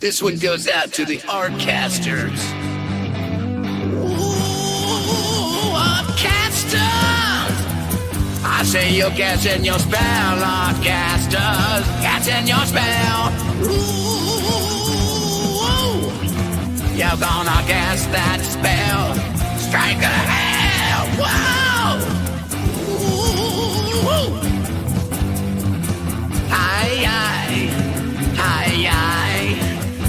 This one goes out to the Artcasters. Ooh, Artcasters! I say you're catching your spell, Artcasters. Catching your spell. Ooh, you're gonna cast that spell. Strike a hell. Whoa! Ooh. Hi, hi, hi, hi,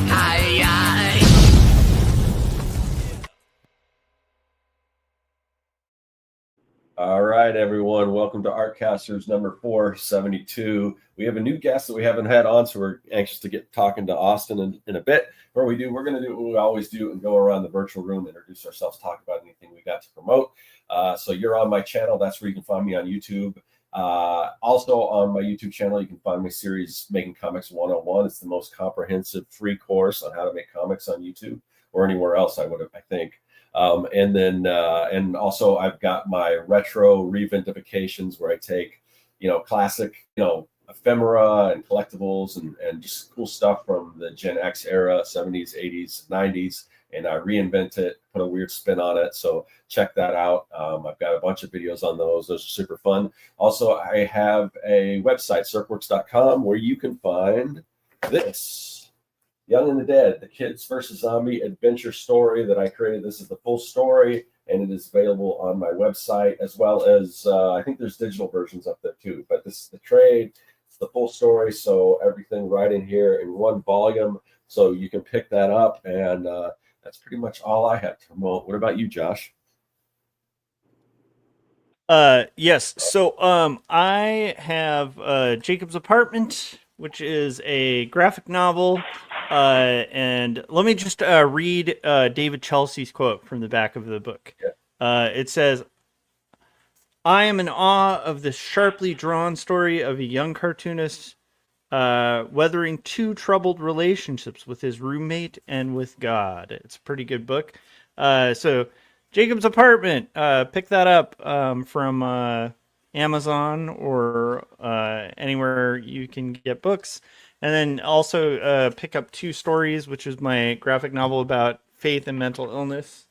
hi, hi. All right, everyone. Welcome to Artcasters number 472. We have a new guest that we haven't had on, so we're anxious to get talking to Austin in a bit. Before we do, we're going to do what we always do and go around the virtual room, introduce ourselves, talk about anything we got to promote. So you're on my channel. That's where you can find me on YouTube. Also on my YouTube channel, you can find my series Making Comics 101. It's the most comprehensive free course on how to make comics on YouTube or anywhere else, I think. And also I've got my retro reventifications where I take, classic, ephemera and collectibles and just cool stuff from the Gen X era, 70s, 80s, 90s, and I reinvent it, put a weird spin on it. So check that out. I've got a bunch of videos on those. Those are super fun. Also, I have a website, circworks.com, where you can find this. Young and the Dead, the Kids vs. Zombie adventure story that I created. This is the full story, and it is available on my website, as well as I think there's digital versions up there too. But this is the trade. It's the full story, so everything right in here in one volume. So you can pick that up, and that's pretty much all I have to promote. What about you, Josh? Yes. So I have Jacob's Apartment, which is a graphic novel. And let me just read David Chelsea's quote from the back of the book. It says, "I am in awe of this sharply drawn story of a young cartoonist weathering two troubled relationships with his roommate and with God." It's a pretty good book. So Jacob's Apartment, pick that up from Amazon or anywhere you can get books. And then also pick up Two Stories, which is my graphic novel about faith and mental illness.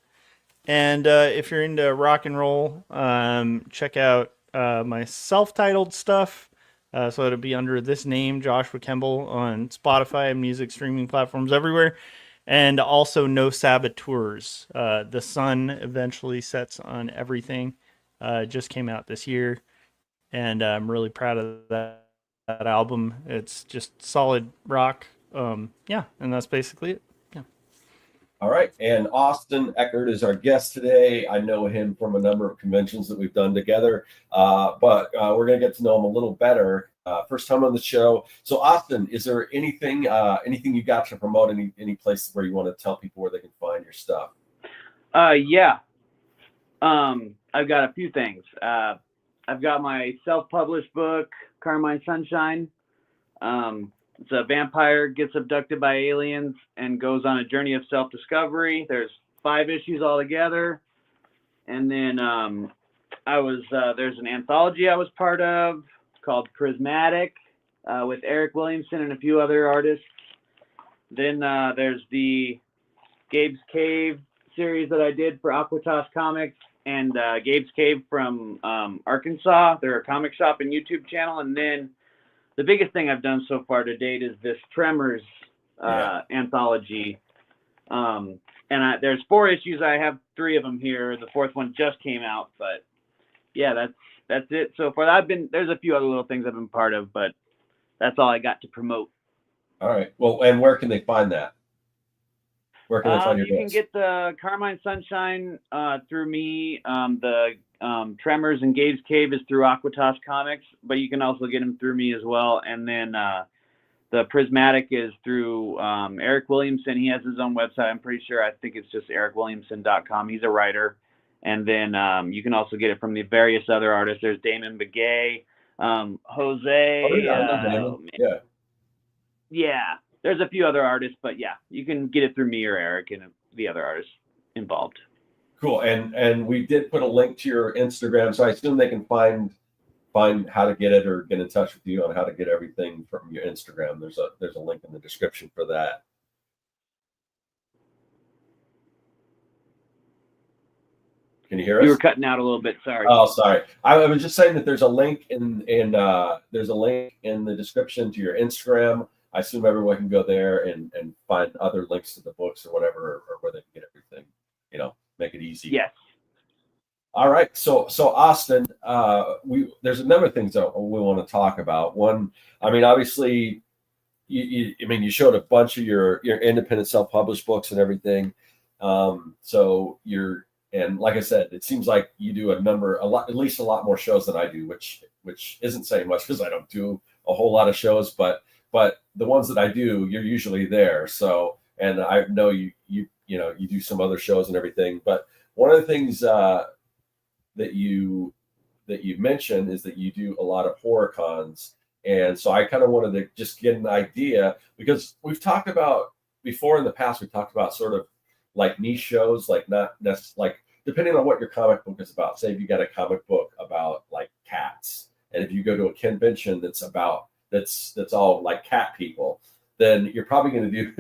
And if you're into rock and roll, check out my self-titled stuff. So it'll be under this name, Joshua Kemble, on Spotify and music streaming platforms everywhere. And also No Saboteurs. The sun eventually sets on everything. Just came out this year. And I'm really proud of that album. It's just solid rock. And that's basically it. Yeah. All right. And Austin Ackert is our guest today. I know him from a number of conventions that we've done together, but we're going to get to know him a little better. First time on the show. So Austin, is there anything you got to promote, any place where you want to tell people where they can find your stuff? Yeah. I've got a few things. I've got my self-published book, Carmine Sunshine. It's a vampire gets abducted by aliens and goes on a journey of self-discovery. There's 5 issues altogether. And then there's an anthology I was part of called Prismatic with Eric Williamson and a few other artists. Then there's the Gabe's Cave series that I did for Aquatos Comics and Gabe's Cave from Arkansas. They're a comic shop and YouTube channel. And then the biggest thing I've done so far to date is this Tremors anthology. There's 4 issues. I have 3 of them here. The 4th one just came out, but yeah, that's it so far. There's a few other little things I've been part of, but that's all I got to promote. All right. Well, and where can they find that? Where can they find your books? You can get the Carmine Sunshine through me. The Tremors and Gabe's Cave is through Aquatos Comics, but you can also get them through me as well. And then the Prismatic is through Eric Williamson. He has his own website. I'm pretty sure. I think it's just ericwilliamson.com. He's a writer. And then you can also get it from the various other artists. There's Damon Begay, Jose. Yeah. There's a few other artists, but yeah, you can get it through me or Eric and the other artists involved. Cool. And we did put a link to your Instagram, so I assume they can find how to get it or get in touch with you on how to get everything from your Instagram. There's a link in the description for that. Can you hear us? You were cutting out a little bit. Sorry. Oh, sorry. I was just saying that there's a link in there's a link in the description to your Instagram. I assume everyone can go there and find other links to the books or whatever, or where they can get everything. Make it easy. Yes. All right. So Austin, there's a number of things that we want to talk about. One, I mean, obviously, you showed a bunch of your independent self-published books and everything. And like I said, it seems like you do at least a lot more shows than I do, which isn't saying much because I don't do a whole lot of shows, but the ones that I do, you're usually there. So, and I know you do some other shows and everything, but one of the things that you mentioned is that you do a lot of horror cons. And so I kind of wanted to just get an idea, because we've talked about before in the past, we talked about sort of like niche shows, like not necessarily, like depending on what your comic book is about. Say if you got a comic book about like cats, and if you go to a convention that's all like cat people, then you're probably going to do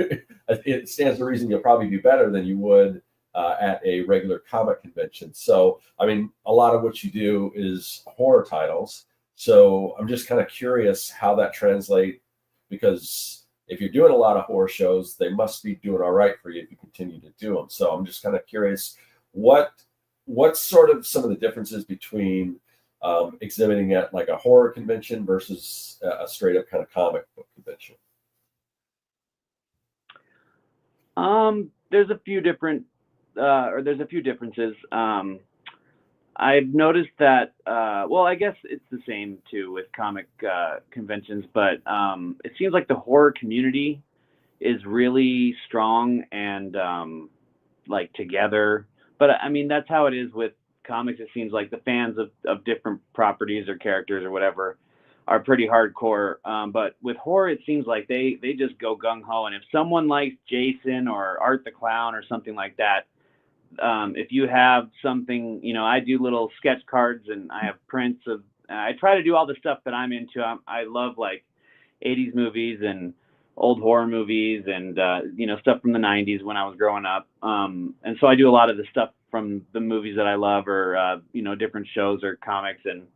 it stands to reason you'll probably do better than you would at a regular comic convention. So I mean, a lot of what you do is horror titles. So I'm just kind of curious how that translates, because if you're doing a lot of horror shows, they must be doing all right for you if you continue to do them. So I'm just kind of curious, what's sort of some of the differences between exhibiting at like a horror convention versus a straight up kind of comic book convention? There's a few differences. I've noticed that, I guess it's the same too with comic conventions, but it seems like the horror community is really strong and like together. But I mean, that's how it is with comics. It seems like the fans of different properties or characters or whatever are pretty hardcore. But with horror, it seems like they just go gung-ho. And if someone likes Jason or Art the Clown or something like that, if you have something, I do little sketch cards and I have prints of, I try to do all the stuff that I'm into. I love like 80s movies and old horror movies and, stuff from the 90s when I was growing up. And so I do a lot of the stuff from the movies that I love, or, different shows or comics. And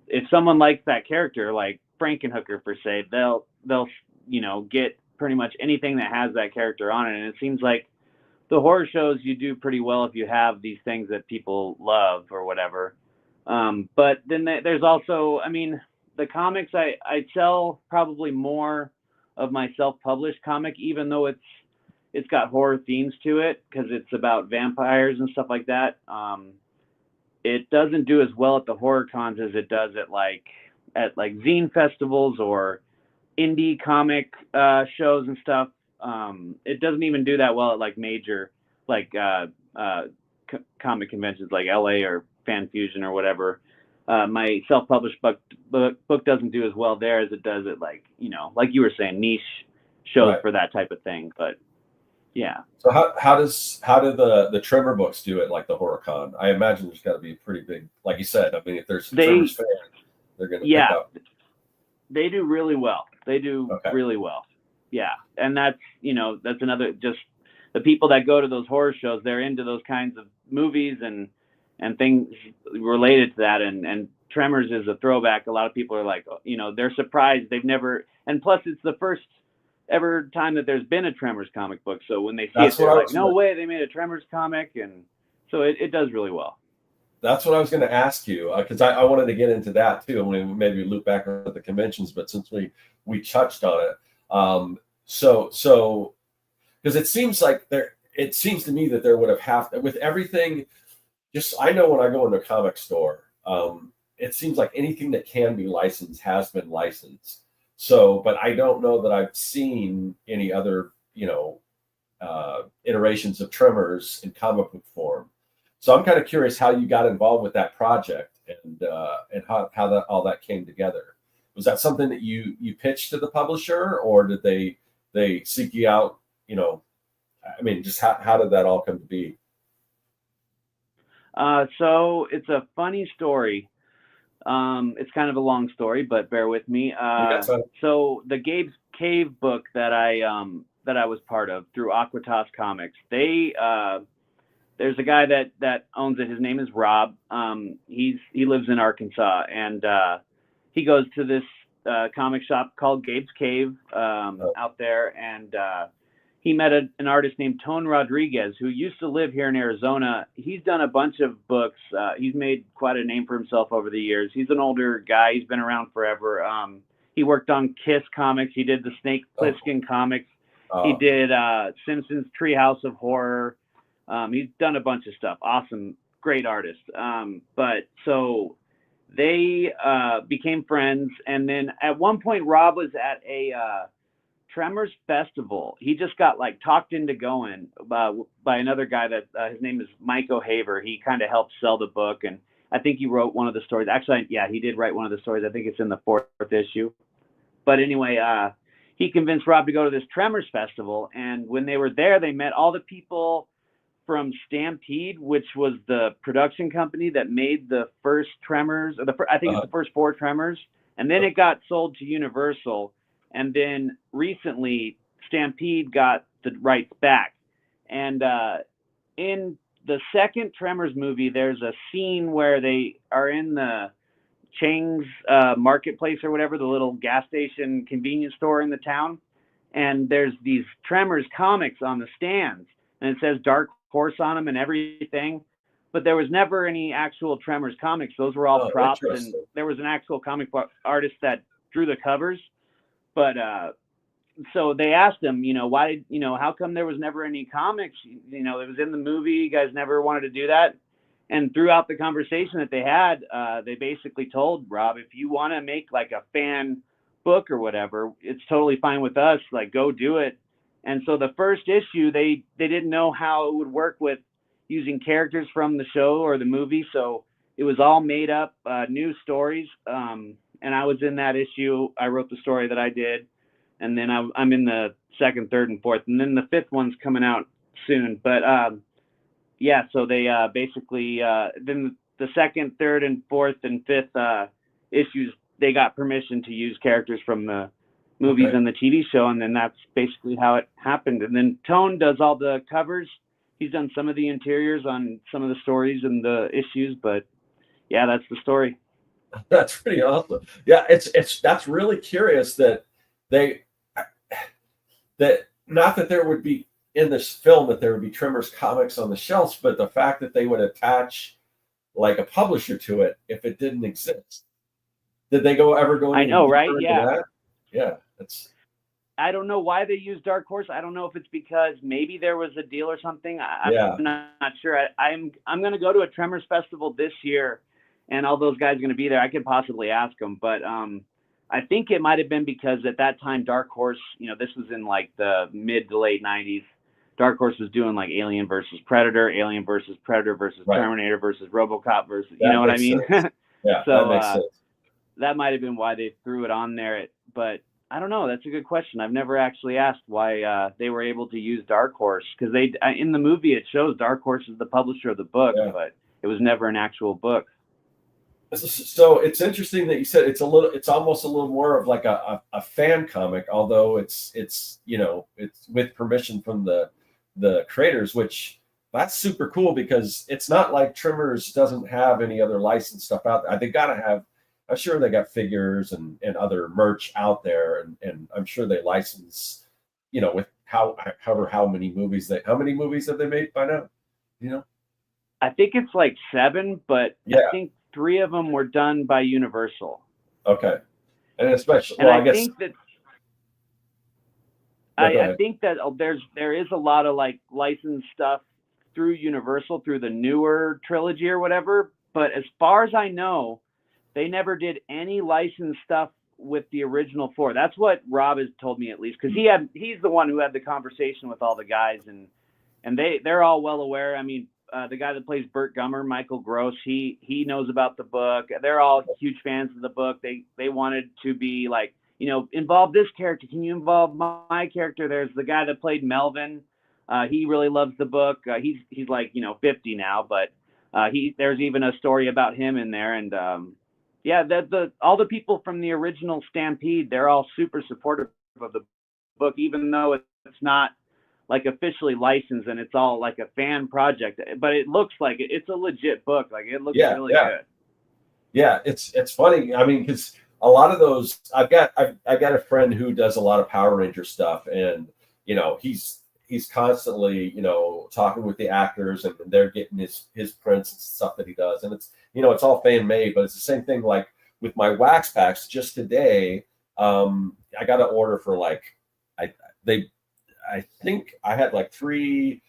if someone likes that character, like Frankenhooker per se, they'll get pretty much anything that has that character on it. And it seems like the horror shows, you do pretty well if you have these things that people love or whatever. But then there's also, I mean, the comics, I sell probably more of my self-published comic, even though it's got horror themes to it, because it's about vampires and stuff like that. It doesn't do as well at the horror cons as it does at zine festivals or indie comic shows and stuff. It doesn't even do that well at like major comic conventions like LA or Fan Fusion or whatever. My self-published book doesn't do as well there as it does at like you were saying, niche shows Right. for that type of thing. But yeah. So how do the Tremor books do it, like the horror con? I imagine there's got to be a pretty big, like you said. I mean, if there's Tremor's fans, they're going to pick up. They do really well. They do Okay. really well. Yeah. And that's another, just the people that go to those horror shows, they're into those kinds of movies and things related to that. And Tremors is a throwback. A lot of people are like, they're surprised. They've never, and plus it's the first ever time that there's been a Tremors comic book. So when they see it, they're like, no way, they made a Tremors comic. And so it does really well. That's what I was going to ask you, because I wanted to get into that too. I mean, maybe loop back at the conventions, but since we touched on it, so because it seems to me that there would have with everything. Just I know when I go into a comic store, it seems like anything that can be licensed has been licensed. So, but I don't know that I've seen any other iterations of Tremors in comic book form. So I'm kind of curious how you got involved with that project and how that all that came together. Was that something that you pitched to the publisher, or did they seek you out? I mean, just how did that all come to be? So it's a funny story. It's kind of a long story, but bear with me. So the Gabe's Cave book that I was part of through Aquatas Comics, they there's a guy that owns it. His name is Rob. He lives in Arkansas, and he goes to this comic shop called Gabe's Cave out there, and he met an artist named Tone Rodriguez, who used to live here in Arizona. He's done a bunch of books. He's made quite a name for himself over the years. He's an older guy. He's been around forever. He worked on Kiss comics. He did the Snake Plissken comics. He did Simpsons Treehouse of Horror. He's done a bunch of stuff. Awesome, great artist. But so they became friends, and then at one point Rob was at a Tremors festival. He just got like talked into going by another guy that his name is Mike O'Haver. He kind of helped sell the book, and I think he wrote one of the stories. Actually, yeah, he did write one of the stories. I think it's in the 4th issue. But anyway, he convinced Rob to go to this Tremors festival, and when they were there, they met all the people from Stampede, which was the production company that made the first Tremors, or I think it's the first 4 Tremors, and then it got sold to Universal, and then recently Stampede got the rights back. And in the second Tremors movie, there's a scene where they are in the Chang's marketplace or whatever, the little gas station convenience store in the town, and there's these Tremors comics on the stands, and it says Dark Horse on them and everything, but there was never any actual Tremors comics. Those were all props, and there was an actual comic book artist that drew the covers. But so they asked him, why, how come there was never any comics? It was in the movie. You guys never wanted to do that. And throughout the conversation that they had, they basically told Rob, if you want to make like a fan book or whatever, it's totally fine with us. Like, go do it. And so the first issue, they didn't know how it would work with using characters from the show or the movie. So it was all made up, new stories. And I was in that issue. I wrote the story that I did. And then I'm in the 2nd, 3rd, and 4th. And then the 5th one's coming out soon. But yeah, so they basically, then the 2nd, 3rd, and 4th, and 5th issues, they got permission to use characters from the movies and the TV show, and then that's basically how it happened. And then Tone does all the covers. He's done some of the interiors on some of the stories and the issues, but yeah, that's the story. That's pretty awesome. Yeah, that's really curious that not that there would be in this film that there would be Tremors comics on the shelves, but the fact that they would attach like a publisher to it if it didn't exist. Did they ever go? I know, right? Yeah. That? Yeah. I don't know why they use Dark Horse. I don't know if it's because maybe there was a deal or something. I'm not sure. I'm going to go to a Tremors festival this year, and all those guys are going to be there. I could possibly ask them, but I think it might have been because at that time Dark Horse, this was in like the mid to late 90s. Dark Horse was doing like Alien versus Predator versus Terminator versus RoboCop versus, you know what I mean? Yeah, so that makes sense. That might have been why they threw it on there. But I don't know. That's a good question. I've never actually asked why they were able to use Dark Horse, because in the movie it shows Dark Horse is the publisher of the book, but it was never an actual book. So it's interesting that you said it's almost a little more of like a fan comic, although it's with permission from the creators, which that's super cool because it's not like Tremors doesn't have any other licensed stuff out there. They gotta have. I'm sure they got figures and other merch out there, and I'm sure they license, with how many movies have they made by now? I think it's like 7, but I think 3 of them were done by Universal. Okay, and especially, and I think that I think that there is a lot of like licensed stuff through Universal through the newer trilogy or whatever. But as far as I know, they never did any licensed stuff with the original 4. That's what Rob has told me, at least, because he's the one who had the conversation with all the guys, and they're all well aware. I mean, the guy that plays Burt Gummer, Michael Gross, he knows about the book. They're all huge fans of the book. They wanted to be like, involve this character. Can you involve my character? There's the guy that played Melvin. He really loves the book. He's like 50 now, but there's even a story about him in there, and all the people from the original Stampede, they're all super supportive of the book, even though it's not like officially licensed and it's all like a fan project, but it looks like it's a legit book. Like it looks really good. Yeah, it's funny. I mean, because a lot of those, I've got a friend who does a lot of Power Ranger stuff, and he's constantly talking with the actors, and they're getting his prints and stuff that he does, and it's all fan made, but it's the same thing like with my wax packs. Just today, I got an order for I think I had like 3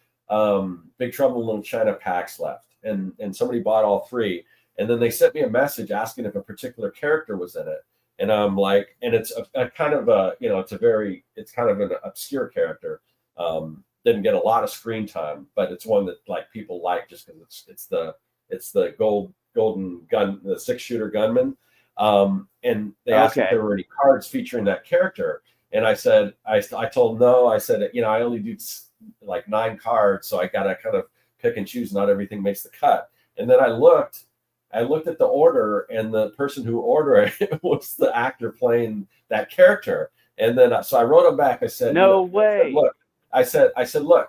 Big Trouble in Little China packs left, and somebody bought all 3. And then they sent me a message asking if a particular character was in it. And I'm like, and it's a kind of a, it's kind of an obscure character. Didn't get a lot of screen time, but it's one that like people like just because it's the golden gun, the 6-shooter gunman. And they asked if there were any cards featuring that character. And I said, I told no, I said, I only do like 9 cards. So I got to kind of pick and choose. Not everything makes the cut. And then I looked at the order, and the person who ordered it was the actor playing that character. And then, so I wrote him back. I said, no way. I said, look,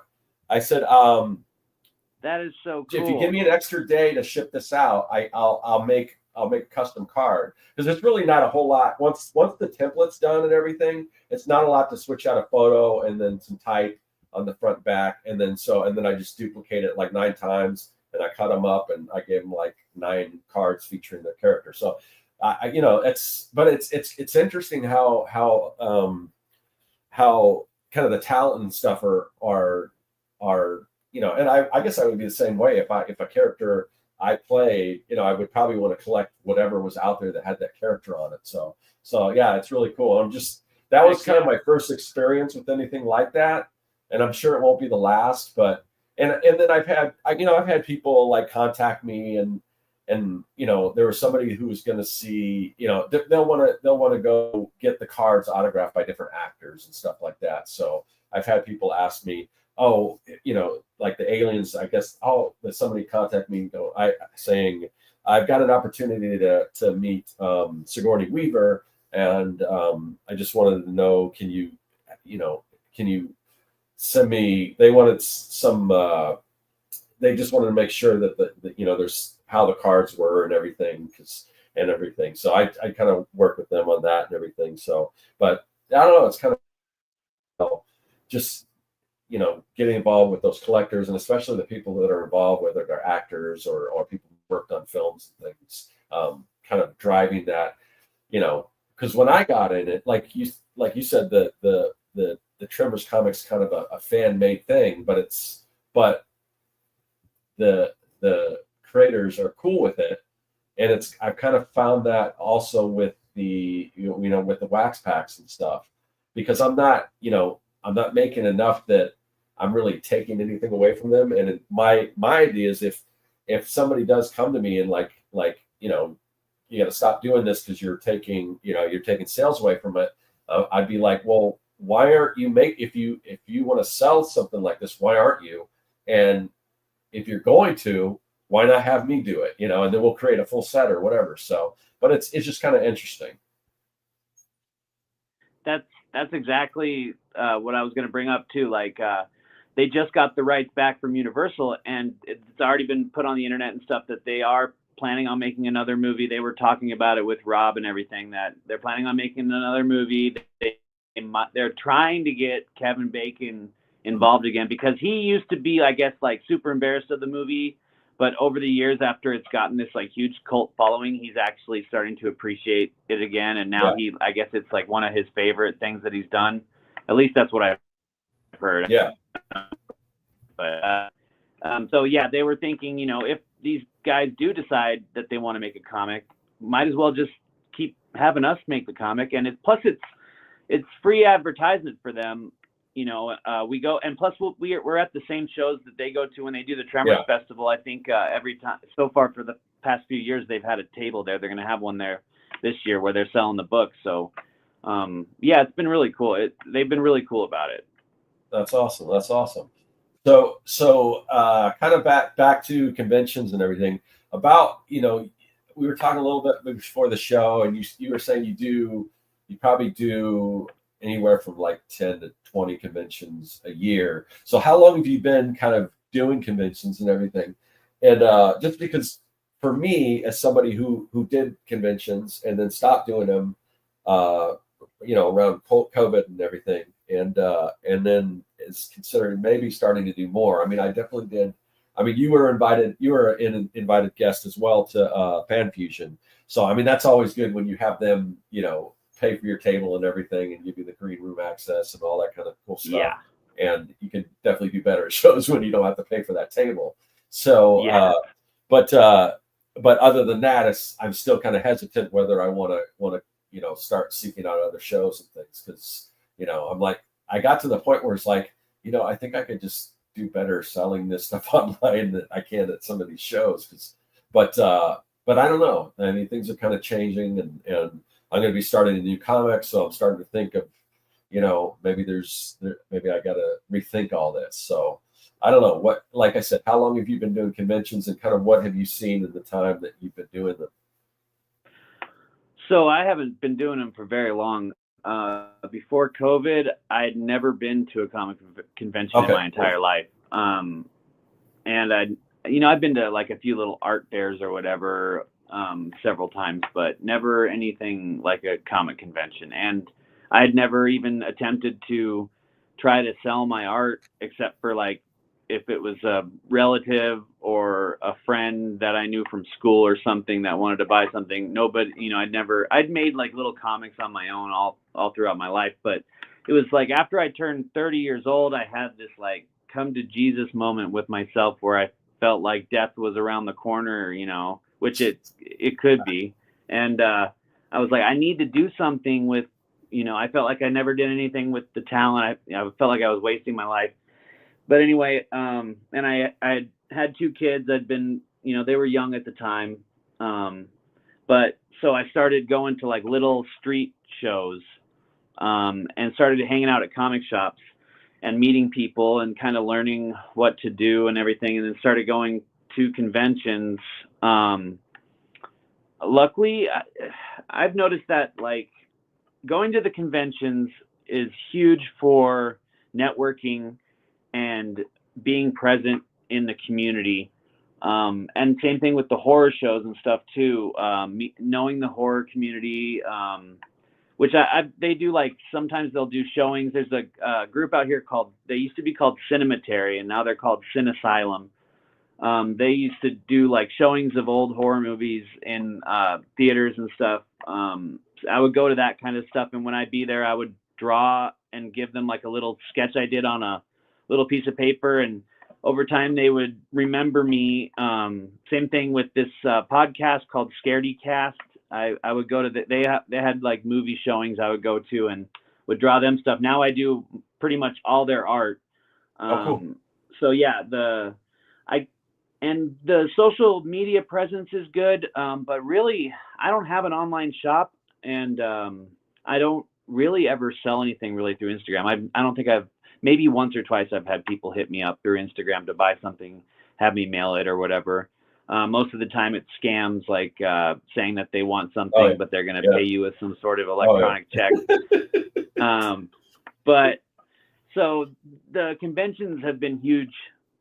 that is so cool. If you give me an extra day to ship this out, I'll make a custom card, because it's really not a whole lot. Once the template's done and everything, it's not a lot to switch out a photo and then some type on the front back. And then I just duplicate it like 9 times. And I cut them up, and I gave them like 9 cards featuring their character. So, it's interesting how kind of the talent and stuff are and I guess I would be the same way if a character I played, I would probably want to collect whatever was out there that had that character on it. So yeah, it's really cool. That was kind of my first experience with anything like that, and I'm sure it won't be the last, but. And then I've had people like contact me, and there was somebody who was going to see, they'll want to go get the cards autographed by different actors and stuff like that. So I've had people ask me, like the aliens, I guess, that somebody contact me, saying I've got an opportunity to meet Sigourney Weaver, and I just wanted to know, can you send me, they wanted some, they just wanted to make sure that there's how the cards were and everything, So I kind of work with them on that and everything. So, but I don't know, it's kind of just, getting involved with those collectors, and especially the people that are involved, whether they're actors or people who worked on films and things, kind of driving that, because when I got in it, like you said, the Tremors comics kind of a fan-made thing, but the creators are cool with it, and I've kind of found that also with the with the wax packs and stuff, because I'm not making enough that I'm really taking anything away from them. And my idea is if somebody does come to me and like you got to stop doing this because you're taking sales away from it, I'd be like, well, why aren't you if you want to sell something like this, why aren't you? And if you're going to, why not have me do it? And then we'll create a full set or whatever. So, but it's just kind of interesting. That's exactly what I was going to bring up too. Like they just got the rights back from Universal, and it's already been put on the internet and stuff that they are planning on making another movie. They were talking about it with Rob and everything, that they're planning on making another movie. They're trying to get Kevin Bacon involved again, because he used to be, I guess, like super embarrassed of the movie, but over the years, after it's gotten this like huge cult following, he's actually starting to appreciate it again. And now I guess it's like one of his favorite things that he's done. At least that's what I've heard. Yeah. But so yeah, they were thinking, if these guys do decide that they want to make a comic, might as well just keep having us make the comic. And it's free advertisement for them. We go, and plus we're at the same shows that they go to when they do the Tremors Festival. I think every time so far for the past few years, they've had a table there. They're going to have one there this year where they're selling the books. So it's been really cool. They've been really cool about it. That's awesome. So kind of back to conventions and everything. About, we were talking a little bit before the show, and you were saying you probably do anywhere from like 10 to 20 conventions a year. So how long have you been kind of doing conventions and everything? And just because for me, as somebody who did conventions and then stopped doing them, around COVID and everything, and then is considering maybe starting to do more. I mean, I definitely did. I mean, you were invited. You were an invited guest as well to Fan Fusion. So I mean, that's always good when you have them, pay for your table and everything, and give you the green room access and all that kind of cool stuff. Yeah. And you can definitely do better at shows when you don't have to pay for that table. So, Yeah. but other than that, I'm still kind of hesitant whether I want to start seeking out other shows and things, because I'm like, I got to the point where it's like, I think I could just do better selling this stuff online than I can at some of these shows. But I don't know. I mean, things are kind of changing, and I'm going to be starting a new comic, so I'm starting to think of, maybe maybe I got to rethink all this. So I don't know like I said, how long have you been doing conventions, and kind of what have you seen in the time that you've been doing them? So I haven't been doing them for very long. Before COVID, I had never been to a comic convention in my entire life. And I've been to like a few little art fairs or whatever, several times, but never anything like a comic convention. And I had never even attempted to try to sell my art, except for like if it was a relative or a friend that I knew from school or something that wanted to buy something. Nobody, I'd made like little comics on my own all throughout my life. But it was like after I turned 30 years old, I had this like come to Jesus moment with myself where I felt like death was around the corner, which it could be. And I was like, I need to do something with, I felt like I never did anything with the talent. I felt like I was wasting my life. But anyway, and I had 2 kids. I'd been, they were young at the time. But so I started going to like little street shows, and started hanging out at comic shops and meeting people and kind of learning what to do and everything. And then started going to conventions. Luckily, I've noticed that like going to the conventions is huge for networking and being present in the community. And same thing with the horror shows and stuff too. Knowing the horror community, which they do, like sometimes they'll do showings. There's a group out here they used to be called Cinematary, and now they're called Cine Asylum. They used to do like showings of old horror movies in theaters and stuff. I would go to that kind of stuff, and when I'd be there, I would draw and give them like a little sketch I did on a little piece of paper, and over time they would remember me. Same thing with this podcast called Scaredy Cast. I would go to they had like movie showings I would go to and would draw them stuff. Now I do pretty much all their art. Cool. So yeah, and the social media presence is good, but really I don't have an online shop, and I don't really ever sell anything really through Instagram. I don't think maybe once or twice I've had people hit me up through Instagram to buy something, have me mail it or whatever. Most of the time it's scams, like saying that they want something, but they're going to pay you with some sort of electronic check. But so the conventions have been huge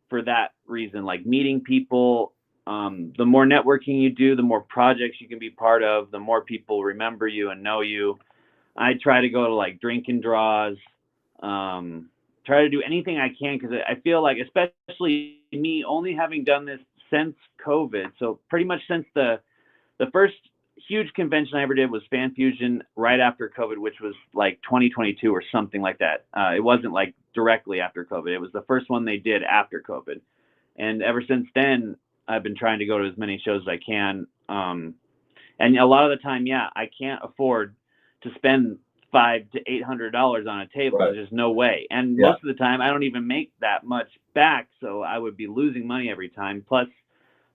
for that reason, like meeting people. The more networking you do, the more projects you can be part of, the more people remember you and know you. I try to go to like drink and draws, try to do anything I can, because I feel like, especially me only having done this since COVID, so pretty much since the first huge convention I ever did was Fan Fusion right after COVID, which was like 2022 or something like that. It wasn't like directly after COVID. It was the first one they did after COVID. And ever since then, I've been trying to go to as many shows as I can. And a lot of the time, I can't afford to spend $500 to $800 on a table. Right. There's no way. And most of the time, I don't even make that much back. So I would be losing money every time. Plus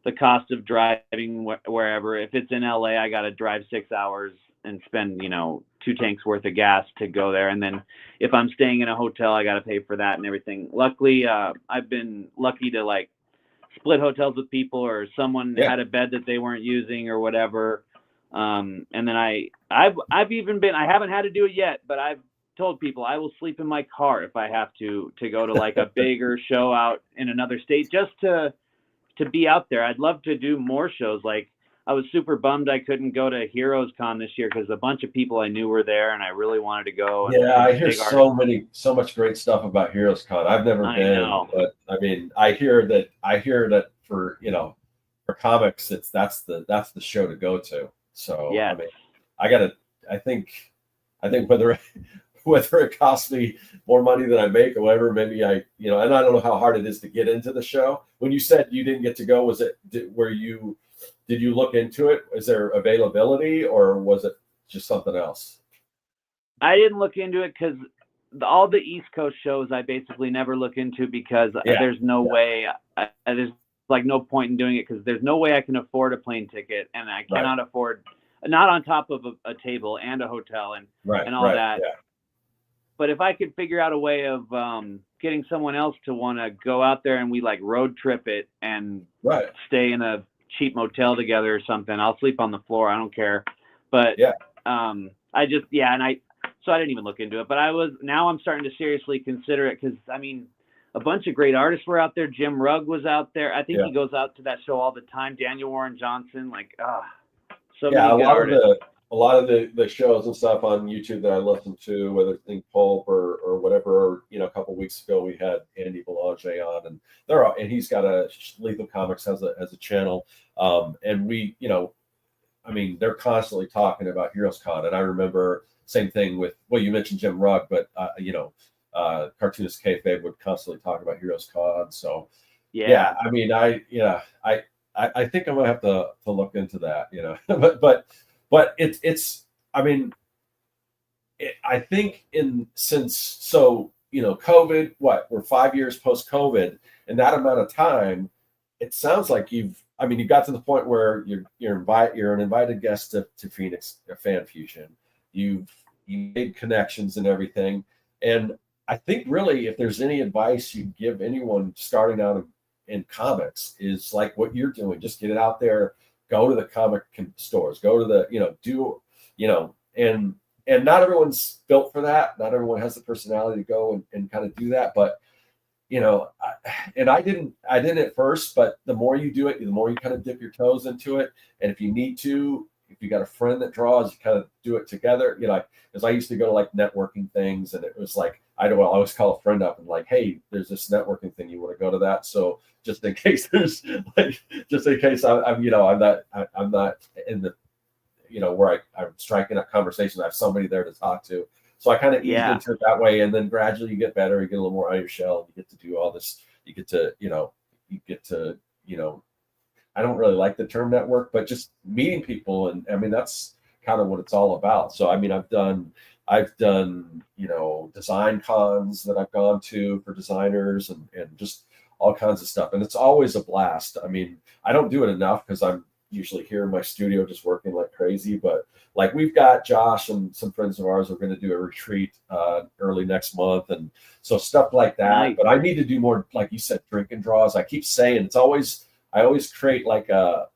the cost of driving wherever. If it's in LA, I got to drive 6 hours and spend, 2 tanks worth of gas to go there. And then if I'm staying in a hotel, I got to pay for that and everything. Luckily, I've been lucky to like split hotels with people, or someone had a bed that they weren't using or whatever. And then I've even been, I haven't had to do it yet, but I've told people I will sleep in my car if I have to go to like a bigger show out in another state just to be out there. I'd love to do more shows. Like I was super bummed I couldn't go to Heroes Con this year because a bunch of people I knew were there and I really wanted to go. And, Yeah, I hear so much great stuff about Heroes Con. I've never been, but I mean, I hear that for, you know, for comics, that's the show to go to. So yeah. I mean, I think whether it costs me more money than I make or whatever, maybe and I don't know how hard it is to get into the show. When you said you didn't get to go, did you look into it? Is there availability or was it just something else? I didn't look into it because all the East Coast shows I basically never look into because there's no way, there's like no point in doing it because there's no way I can afford a plane ticket and I cannot afford, not on top of a table and a hotel and all that. Yeah. But if I could figure out a way of getting someone else to want to go out there and we like road trip it and stay in a cheap motel together or something, I'll sleep on the floor. I don't care. But so I didn't even look into it. But now I'm starting to seriously consider it because I mean, a bunch of great artists were out there. Jim Rugg was out there. I think he goes out to that show all the time. Daniel Warren Johnson, so many good artists. A lot of the shows and stuff on YouTube that I listen to, whether it's Think Pulp or whatever, a couple of weeks ago we had Andy Belanger on, and he's got Lethal Comics has a channel, and we, I mean, they're constantly talking about Heroes Con, and I remember same thing with you mentioned Jim Rugg, but Cartoonist Kayfabe would constantly talk about Heroes Con, so I mean, I think I'm gonna have to look into that, but it's I mean, I think since COVID, we're 5 years post COVID, in that amount of time, it sounds like you got to the point where you're an invited guest to Phoenix Fan Fusion. You made connections and everything, and I think really if there's any advice you give anyone starting out in comics is like what you're doing, just get it out there. Go to the comic stores, go to the, and not everyone's built for that. Not everyone has the personality to go and kind of do that. But, I didn't at first, but the more you do it, the more you kind of dip your toes into it. And if you need to, if you got a friend that draws, you kind of do it together. Because I used to go to like networking things, and it was like, I always call a friend up and like, hey, there's this networking thing. You want to go to that? So just in case I'm not in the, where I'm striking up conversations, I have somebody there to talk to. So I kind of eased into it that way. And then gradually you get better, you get a little more out of your shell, and you get to do all this. You get to, I don't really like the term network, but just meeting people. And I mean, that's kind of what it's all about. So, I mean, I've done, design cons that I've gone to for designers and just all kinds of stuff. And it's always a blast. I mean, I don't do it enough because I'm usually here in my studio just working like crazy. But like we've got Josh and some friends of ours are going to do a retreat early next month. And so stuff like that. Nice. But I need to do more, like you said, drink and draws. I keep saying I always create like a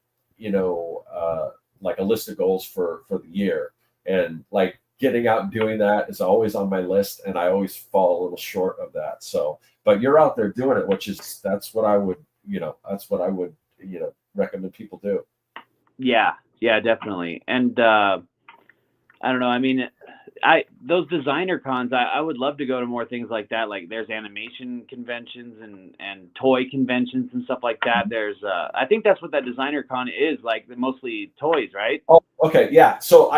list of goals for the year. And like getting out and doing that is always on my list, and I always fall a little short of that. So, but you're out there doing it, that's what I would recommend people do. Yeah, definitely. And I don't know. I mean, those designer cons, I would love to go to more things like that. Like there's animation conventions and toy conventions and stuff like that. There's I think that's what that designer con is, like mostly toys, right? Oh, okay, yeah. So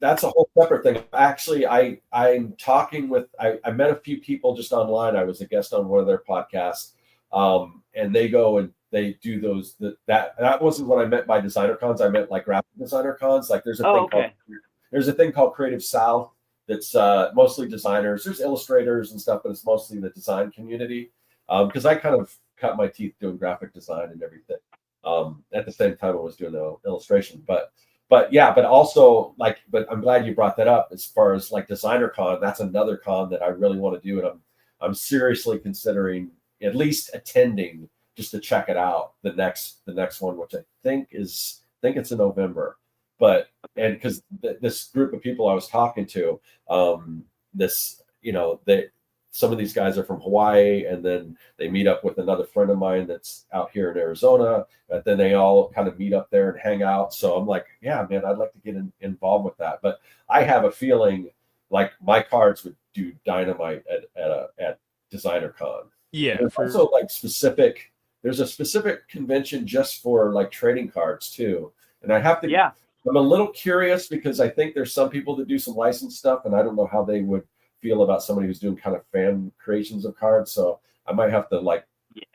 that's a whole separate thing. Actually, I'm talking with I met a few people just online. I was a guest on one of their podcasts, and they go and they do those. That wasn't what I meant by designer cons. I meant like graphic designer cons. Like there's a thing called Creative South that's mostly designers. There's illustrators and stuff, but it's mostly the design community. Because I kind of cut my teeth doing graphic design and everything. At the same time, I was doing the illustration, but also but I'm glad you brought that up. As far as like designer con, that's another con that I really want to do, and I'm seriously considering at least attending just to check it out. The next one, which I think it's in November. and because this group of people I was talking to, this, some of these guys are from Hawaii, and then they meet up with another friend of mine that's out here in Arizona. And then they all kind of meet up there and hang out. So I'm like, yeah, man, I'd like to get involved with that. But I have a feeling like my cards would do dynamite at Designer Con. Yeah. There's also like there's a specific convention just for like trading cards too. And I have to, I'm a little curious because I think there's some people that do some licensed stuff, and I don't know how they would feel about somebody who's doing kind of fan creations of cards. So I might have to like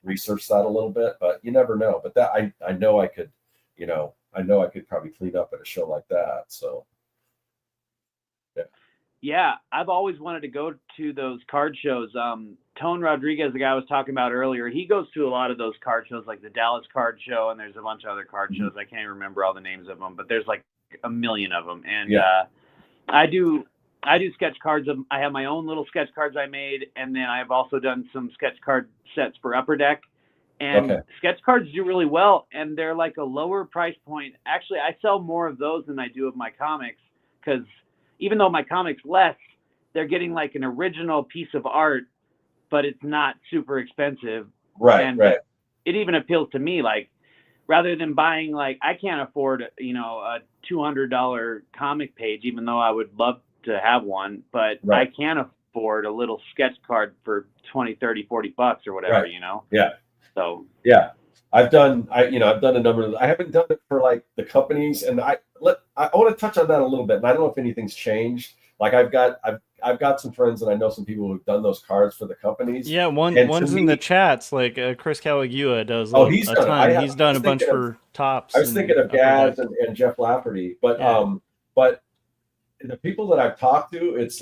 research that a little bit, but you never know. But that I know I could, I know I could probably clean up at a show like that. So yeah, I've always wanted to go to those card shows. Tone Rodriguez, the guy I was talking about earlier, he goes to a lot of those card shows, like the Dallas Card Show, and there's a bunch of other card shows. I can't even remember all the names of them, but there's like a million of them. And I do sketch cards. I have my own little sketch cards I made, and then I've also done some sketch card sets for Upper Deck. And sketch cards do really well, and they're like a lower price point. Actually, I sell more of those than I do of my comics, because even though my comic's less, they're getting like an original piece of art, but it's not super expensive. Right. It even appeals to me, like, rather than buying, like, I can't afford, a $200 comic page, even though I would love to have one, but I can't afford a little sketch card for 20, 30, 40 bucks or whatever, Yeah. So I've done a number of, I haven't done it for like the companies, and I want to touch on that a little bit. And I don't know if anything's changed. Like I've got some friends, and I know some people who've done those cards for the companies. Yeah, one's in the chats, like Chris Caligula does. He's a done ton. He's done a bunch for Tops. I was thinking of Gaz and Jeff Lafferty, but the people that I've talked to, it's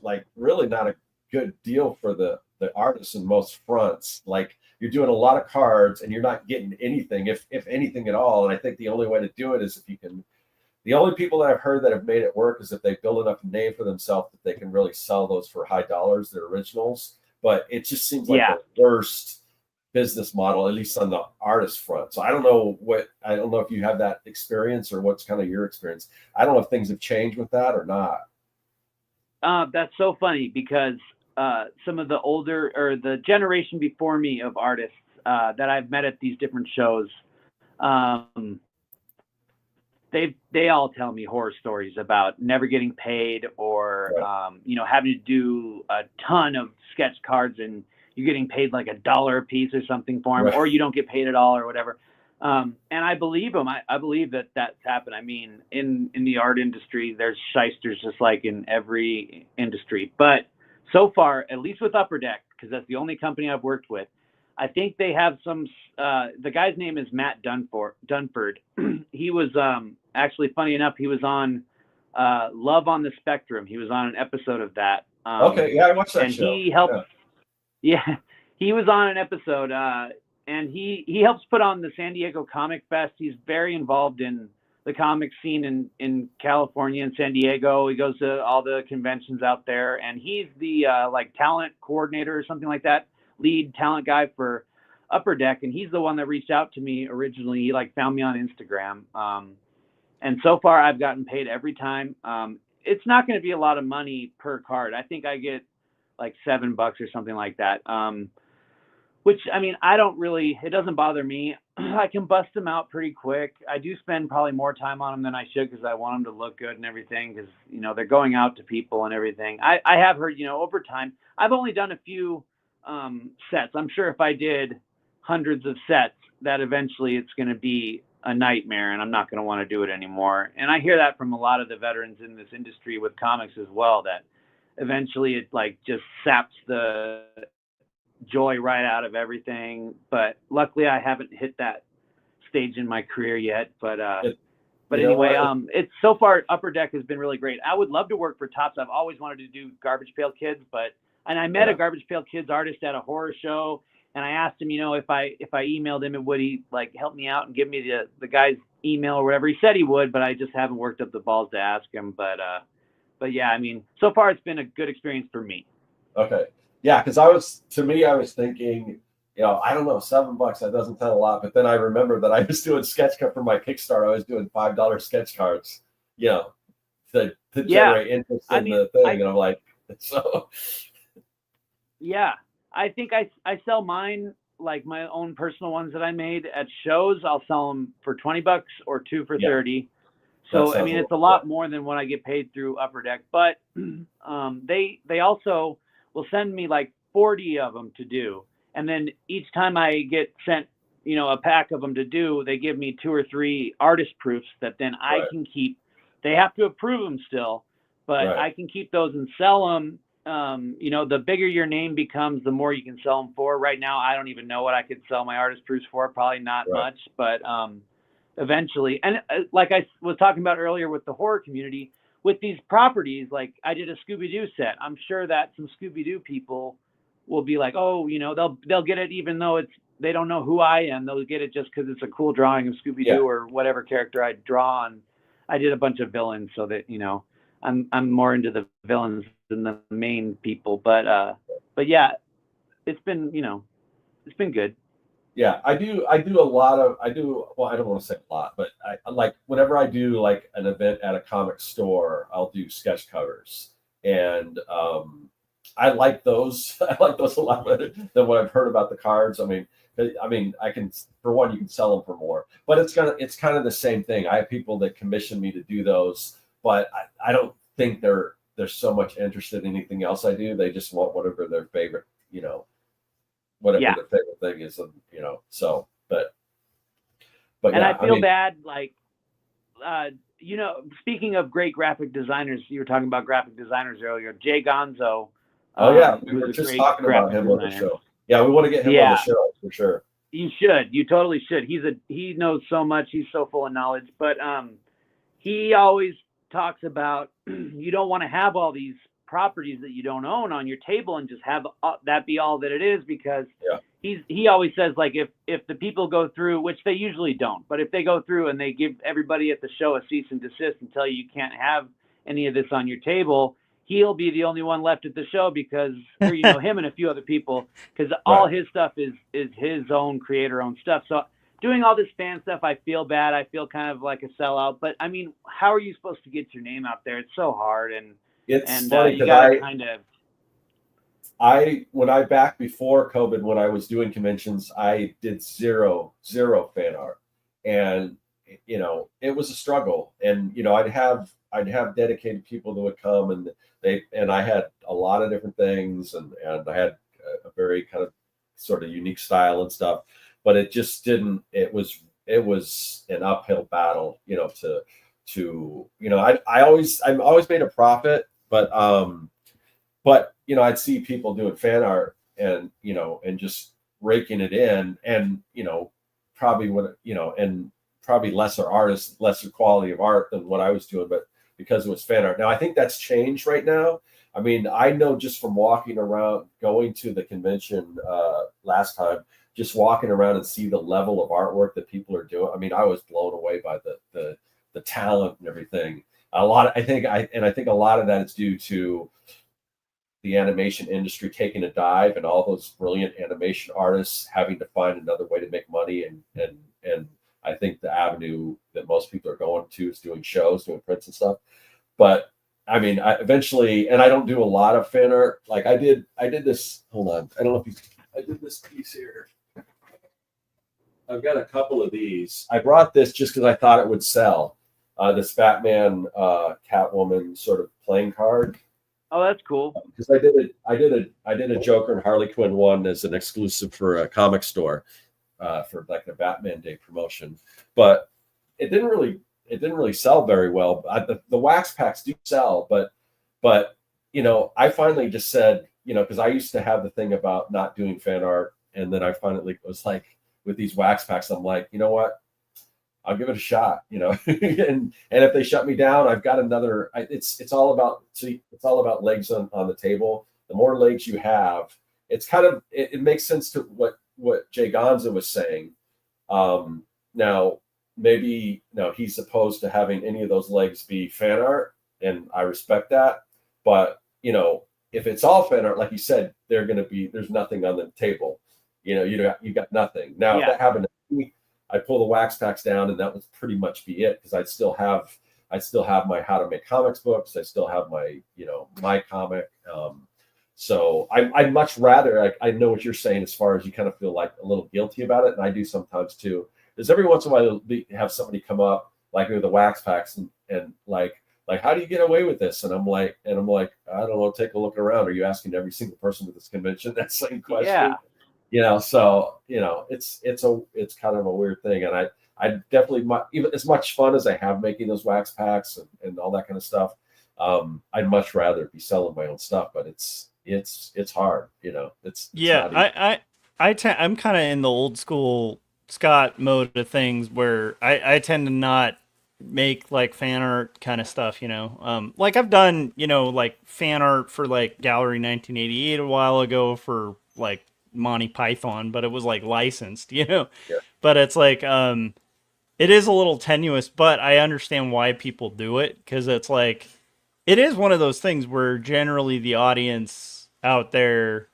like really not a good deal for the artists in most fronts. Like you're doing a lot of cards and you're not getting anything, if anything at all. And I think the only way to do it is if you can. The only people that I've heard that have made it work is if they build enough name for themselves that they can really sell those for high dollars, their originals. But it just seems like the worst business model, at least on the artist front. So I don't know if you have that experience or what's kind of your experience. I don't know if things have changed with that or not. That's so funny because some of the older or the generation before me of artists that I've met at these different shows, they all tell me horror stories about never getting paid or having to do a ton of sketch cards and you're getting paid like $1 a piece or something for them, or you don't get paid at all or whatever. And I believe them. I believe that that's happened. I mean, in the art industry, there's shysters just like in every industry. But so far, at least with Upper Deck, because that's the only company I've worked with, I think they have some. The guy's name is Matt Dunford. He was actually, funny enough, he was on Love on the Spectrum. He was on an episode of that. I watched that show. And he helped. Yeah, he was on an episode, and he helps put on the San Diego Comic Fest. He's very involved in the comic scene in California and San Diego. He goes to all the conventions out there, and he's the talent coordinator or something like that, lead talent guy for Upper Deck, and he's the one that reached out to me originally. He found me on Instagram, and so far I've gotten paid every time. It's not going to be a lot of money per card. I think I get like $7 or something like that. Which, I mean, it doesn't bother me. I can bust them out pretty quick. I do spend probably more time on them than I should because I want them to look good and everything because, they're going out to people and everything. I have heard, over time, I've only done a few sets. I'm sure if I did hundreds of sets, that eventually it's going to be a nightmare and I'm not going to want to do it anymore. And I hear that from a lot of the veterans in this industry with comics as well, that eventually it just saps the joy right out of everything. But luckily I haven't hit that stage in my career yet. But anyway, it's so far Upper Deck has been really great. I would love to work for Tops. I've always wanted to do Garbage Pail Kids, and I met a Garbage Pail Kids artist at a horror show, and I asked him, if I emailed him, would he help me out and give me the guy's email or whatever. He said he would, but I just haven't worked up the balls to ask him. But yeah, I mean, so far it's been a good experience for me. Okay. Yeah, because I was thinking I don't know, $7, that doesn't sound a lot. But then I remember that I was doing sketch card for my Kickstarter. I was doing $5 sketch cards, to generate interest in the thing. And I'm like, so. Yeah. I think I sell mine, like my own personal ones that I made at shows. I'll sell them for $20 or 2 for 30. So, I mean, it's a lot more than what I get paid through Upper Deck, but they also will send me like 40 of them to do. And then each time I get sent, a pack of them to do, they give me 2 or 3 artist proofs that then I can keep. They have to approve them still, but I can keep those and sell them. The bigger your name becomes, the more you can sell them for. Right now, I don't even know what I could sell my artist proofs for. Probably not much, but eventually. And like I was talking about earlier with the horror community, with these properties, like I did a Scooby-Doo set. I'm sure that some Scooby-Doo people will be like, oh, they'll get it even though they don't know who I am. They'll get it just because it's a cool drawing of Scooby-Doo or whatever character I draw. And I did a bunch of villains so that, I'm more into the villains than the main people. But yeah, it's been good. Yeah, I do a lot of, well, I don't want to say a lot, but I like whenever I do like an event at a comic store, I'll do sketch covers. And I like those. I like those a lot better than what I've heard about the cards. I mean, I can, for one, you can sell them for more, but it's kind of the same thing. I have people that commission me to do those, but I don't think they're so much interested in anything else I do. They just want whatever their favorite, whatever their favorite thing is, so, but and I feel bad, like, speaking of great graphic designers, you were talking about graphic designers earlier, Jay Gonzo. We were just talking about him on the show. Yeah, we want to get him on the show for sure. You should. You totally should. He knows so much. He's so full of knowledge. But he always talks about you don't want to have all these properties that you don't own on your table and just have that be all that it is, because he always says, like, if the people go through, which they usually don't, but if they go through and they give everybody at the show a cease and desist and tell you can't have any of this on your table, he'll be the only one left at the show because him and a few other people, because all his stuff is his own creator-owned stuff. So doing all this fan stuff, I feel bad. I feel kind of like a sellout. But I mean, how are you supposed to get your name out there? It's so hard, and it's funny you gotta kind of. When I back before COVID, when I was doing conventions, I did zero fan art, and it was a struggle. And I'd have dedicated people that would come, and I had a lot of different things, and I had a very kind of sort of unique style and stuff, but it just didn't. It was an uphill battle, I always made a profit, but I'd see people doing fan art and just raking it in, and probably and probably lesser artists, lesser quality of art than what I was doing, but because it was fan art. Now I think that's changed right now. I mean, I know just from walking around, going to the convention last time, just walking around and see the level of artwork that people are doing. I mean, I was blown away by the talent and everything. I think a lot of that is due to the animation industry taking a dive, and all those brilliant animation artists having to find another way to make money. And I think the avenue that most people are going to is doing shows, doing prints and stuff. But I mean, I don't do a lot of fan art. Like I did this, hold on. I don't know if I did this piece here. I've got a couple of these. I brought this just because I thought it would sell. This Batman Catwoman sort of playing card. Oh, that's cool. Because I did a Joker and Harley Quinn one as an exclusive for a comic store for like the Batman Day promotion, but it didn't really sell very well. The wax packs do sell, but I finally just said, because I used to have the thing about not doing fan art, and then I finally was like, with these wax packs, I'm like, you know what? I'll give it a shot, and if they shut me down, I've got another. It's all about legs on the table. The more legs you have, it's kind of it makes sense to what Jay Gonzo was saying. Now maybe he's opposed to having any of those legs be fan art, and I respect that. But if it's all fan art, like you said, there's nothing on the table. you got nothing. Now, if that happened to me, I pull the wax packs down, and that would pretty much be it, because I still have my How to Make Comics books. I still have my my comic. So I'd much rather, I know what you're saying as far as you kind of feel like a little guilty about it, and I do sometimes too. Because every once in a while have somebody come up like with the wax packs and like how do you get away with this? And I'm like I don't know, take a look around. Are you asking every single person at this convention that same question? Yeah. So it's kind of a weird thing, and I definitely, even as much fun as I have making those wax packs and all that kind of stuff, I'd much rather be selling my own stuff, but it's hard, it's I'm kind of in the old school Scott mode of things, where I tend to not make like fan art kind of stuff, like I've done, like fan art for like Gallery 1988 a while ago for like Monty Python, but it was like licensed, but it's like, it is a little tenuous, but I understand why people do it, because it's like, it is one of those things where generally the audience out there,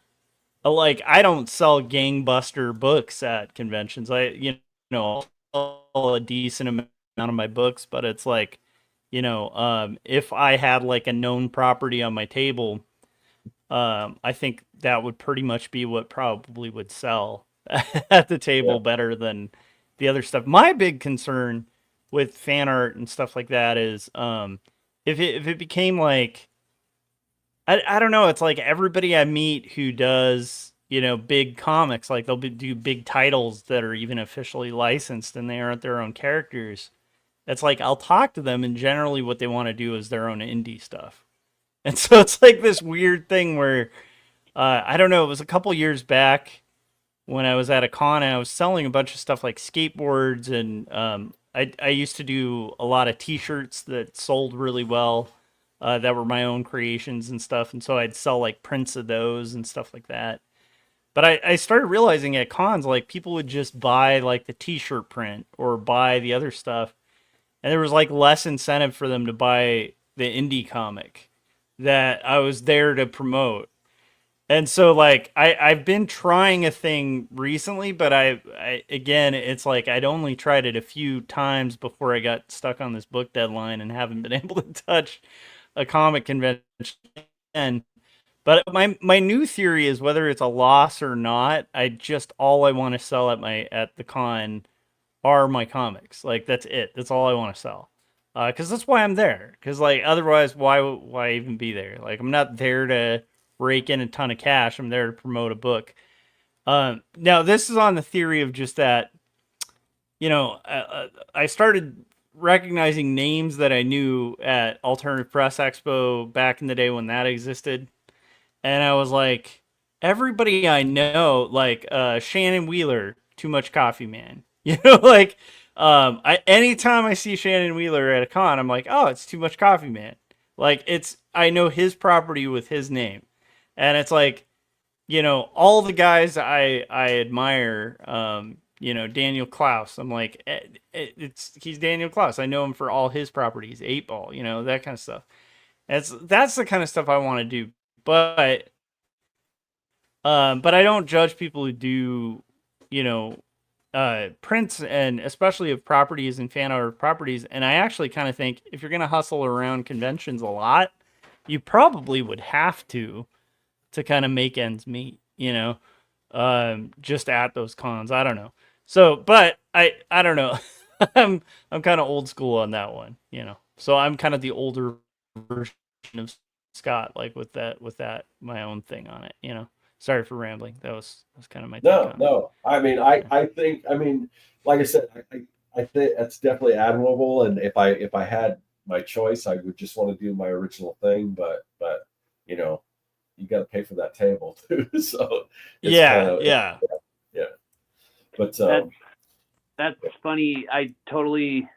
like, I don't sell gangbuster books at conventions. I'll sell a decent amount of my books, but it's like, if I had like a known property on my table, I think that would pretty much be what probably would sell at the table better than the other stuff. My big concern with fan art and stuff like that is, if it became like, I don't know, it's like everybody I meet who does, big comics, like they'll do big titles that are even officially licensed and they aren't their own characters. It's like, I'll talk to them, and generally what they want to do is their own indie stuff. And so it's like this weird thing where, I don't know, it was a couple years back when I was at a con and I was selling a bunch of stuff like skateboards, and I used to do a lot of t-shirts that sold really well, that were my own creations and stuff. And so I'd sell like prints of those and stuff like that. But I started realizing at cons, like, people would just buy like the t-shirt print or buy the other stuff. And there was like less incentive for them to buy the indie comic that I was there to promote. And so like, I've been trying a thing recently, but I again, it's like I'd only tried it a few times before I got stuck on this book deadline and haven't been able to touch a comic convention. But my new theory is, whether it's a loss or not, all I want to sell at the con are my comics. Like, that's it. That's all I want to sell. Because that's why I'm there. Because like, otherwise, why even be there? Like, I'm not there to rake in a ton of cash. I'm there to promote a book. Now, this is on the theory of just that, I started recognizing names that I knew at Alternative Press Expo back in the day when that existed. And I was like, everybody I know, like Shannon Wheeler, Too Much Coffee Man. Like, anytime I see Shannon Wheeler at a con, I'm like, oh, it's Too Much Coffee Man. Like, I know his property with his name. And it's like, all the guys I admire, Daniel Klaus. I'm like, he's Daniel Klaus. I know him for all his properties, 8 Ball, that kind of stuff. That's the kind of stuff I want to do. But I don't judge people who do, prints, and especially of properties and fan art of properties. And I actually kind of think, if you're going to hustle around conventions a lot, you probably would have to kind of make ends meet, just at those cons. I don't know. So, but I don't know. I'm kind of old school on that one, so I'm kind of the older version of Scott, like with that my own thing on it, Sorry for rambling. That was kind of my take on no. I mean, I think, like I said, I think that's definitely admirable. And if I had my choice, I would just want to do my original thing. But you got to pay for that table too. So yeah. But that's funny. I totally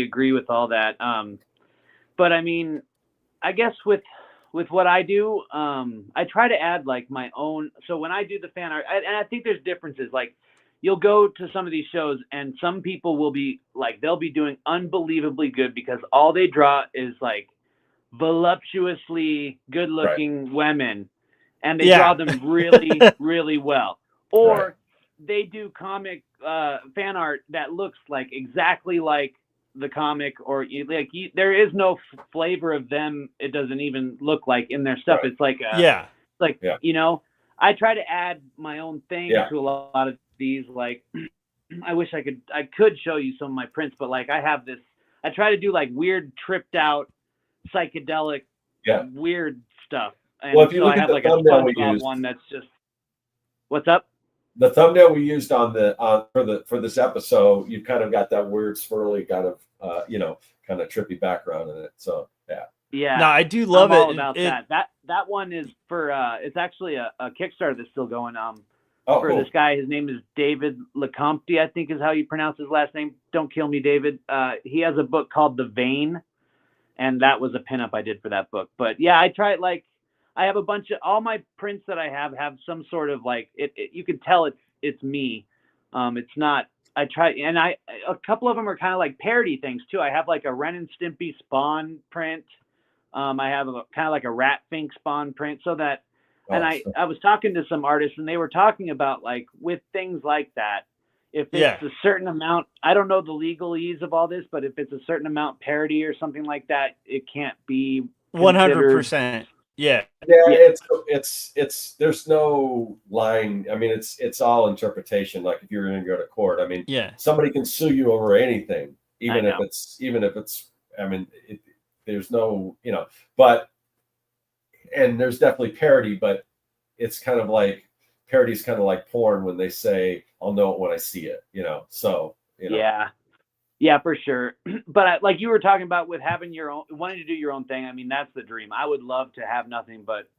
agree with all that. But I mean, I guess with what I do, I try to add like my own. So when I do the fan art, and I think there's differences. Like, you'll go to some of these shows, and some people will be like, they'll be doing unbelievably good because all they draw is like voluptuously good-looking women, and they draw them really, really well. Or they do comic fan art that looks like exactly like the comic, or there is no flavor of them. It doesn't even look like in their stuff. Right. It's like Yeah. I try to add my own thing to a lot of these. Like, I wish I could show you some of my prints, but like I try to do like weird, tripped out, psychedelic, weird stuff. And well, if you so look I at have the like a thumbnail we SpongeBob used, one that's just, what's up? the thumbnail we used on the for this episode, you've kind of got that weird swirly kind of kind of trippy background in it. So Yeah. No, I do love I'm it. all about that. That one is for it's actually a Kickstarter that's still going for cool. this guy. His name is David Lecompte, I think is how you pronounce his last name. Don't kill me, David. He has a book called The Vein, and that was a pinup I did for that book. But yeah, I try I have a bunch of all my prints that I have some sort of like you can tell it's me. It's not. I try, and a couple of them are kind of like parody things too. I have like a Ren and Stimpy Spawn print. I have kind of like a Rat Fink Spawn print, so that. And I was talking to some artists, and they were talking about like with things like that, if it's a certain amount, I don't know the legalese of all this, but if it's a certain amount parody or something like that, it can't be 100%. Yeah. It's there's no line. I mean, it's all interpretation. Like if you're going to go to court, I mean, somebody can sue you over anything, even if it's. I mean, there's no, but. And there's definitely parody, but it's kind of like parody's kind of like porn when they say, "I'll know it when I see it," So yeah, for sure. But like you were talking about with having your own, wanting to do your own thing. I mean, that's the dream. I would love to have nothing but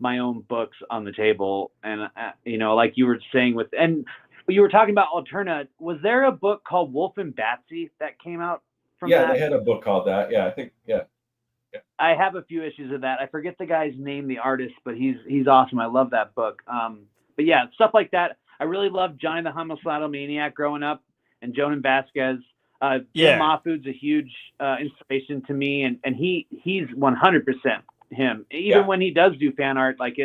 my own books on the table, and like you were saying and you were talking about Alterna. Was there a book called Wolf and Batsy that came out from that? They had a book called that. Yeah, I think. Yeah. I have a few issues of that. I forget the guy's name, the artist, but he's awesome. I love that book. But yeah, stuff like that. I really loved Johnny the Homicidal Maniac growing up, and Jonan Vasquez. Jim Mahfood's a huge inspiration to me, and he's 100% him. Even when he does do fan art, like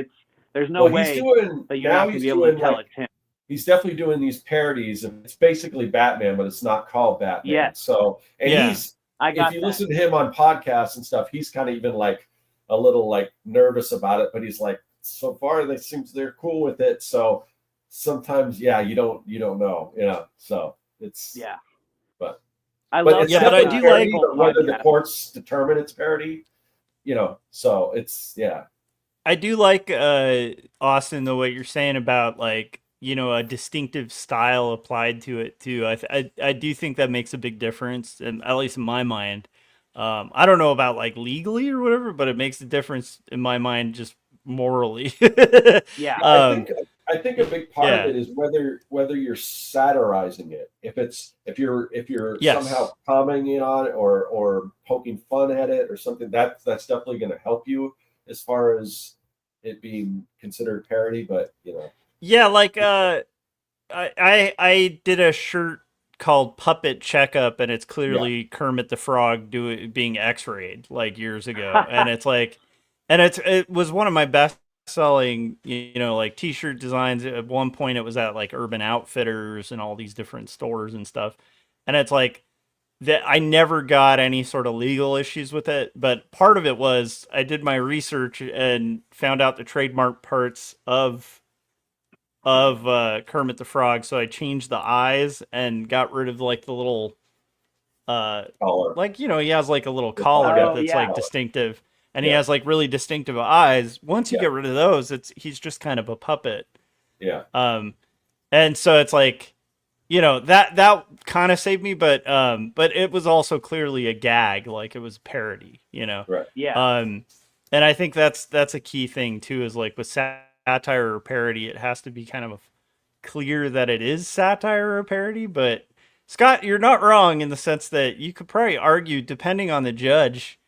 there's no way that you're not going to be able to tell it's him. He's definitely doing these parodies, and it's basically Batman, but it's not called Batman. Yeah. So if you listen to him on podcasts and stuff, he's kind of even like a little like nervous about it, but he's like, so far they're cool with it. So sometimes, you don't know, so it's but I love but I do like whether the courts determine it's parody, so it's I do like Austin, the way you're saying about like a distinctive style applied to it too. I do think that makes a big difference, and at least in my mind. I don't know about like legally or whatever, but it makes a difference in my mind just morally. I think a big part of it is whether you're satirizing it. If you're somehow commenting on it or poking fun at it or something, that's definitely going to help you as far as it being considered parody. But Yeah, like I did a shirt called Puppet Checkup, and it's clearly Kermit the Frog being X-rayed like years ago, and it's like, and it was one of my best selling like t-shirt designs. At one point, it was at like Urban Outfitters and all these different stores and stuff, and it's like that I never got any sort of legal issues with it, but part of it was I did my research and found out the trademark parts of Kermit the Frog, so I changed the eyes and got rid of like the little collar. Like he has like a little collar that's like distinctive, and he has like really distinctive eyes. Once you get rid of those, he's just kind of a puppet. And so it's like that kind of saved me, but it was also clearly a gag, like it was a parody, Right. And I think that's a key thing too, is like with satire or parody, it has to be kind of clear that it is satire or parody. But Scott, you're not wrong in the sense that you could probably argue, depending on the judge,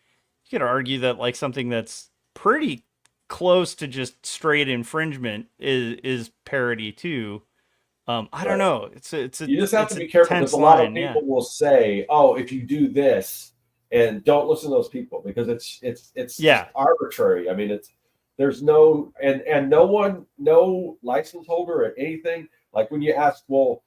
you could argue that like something that's pretty close to just straight infringement is parody too. I don't know. You just have to be careful, because a lot of people will say, "Oh, if you do this," and don't listen to those people, because it's just arbitrary. I mean, there's no and no license holder or anything. Like when you ask, well,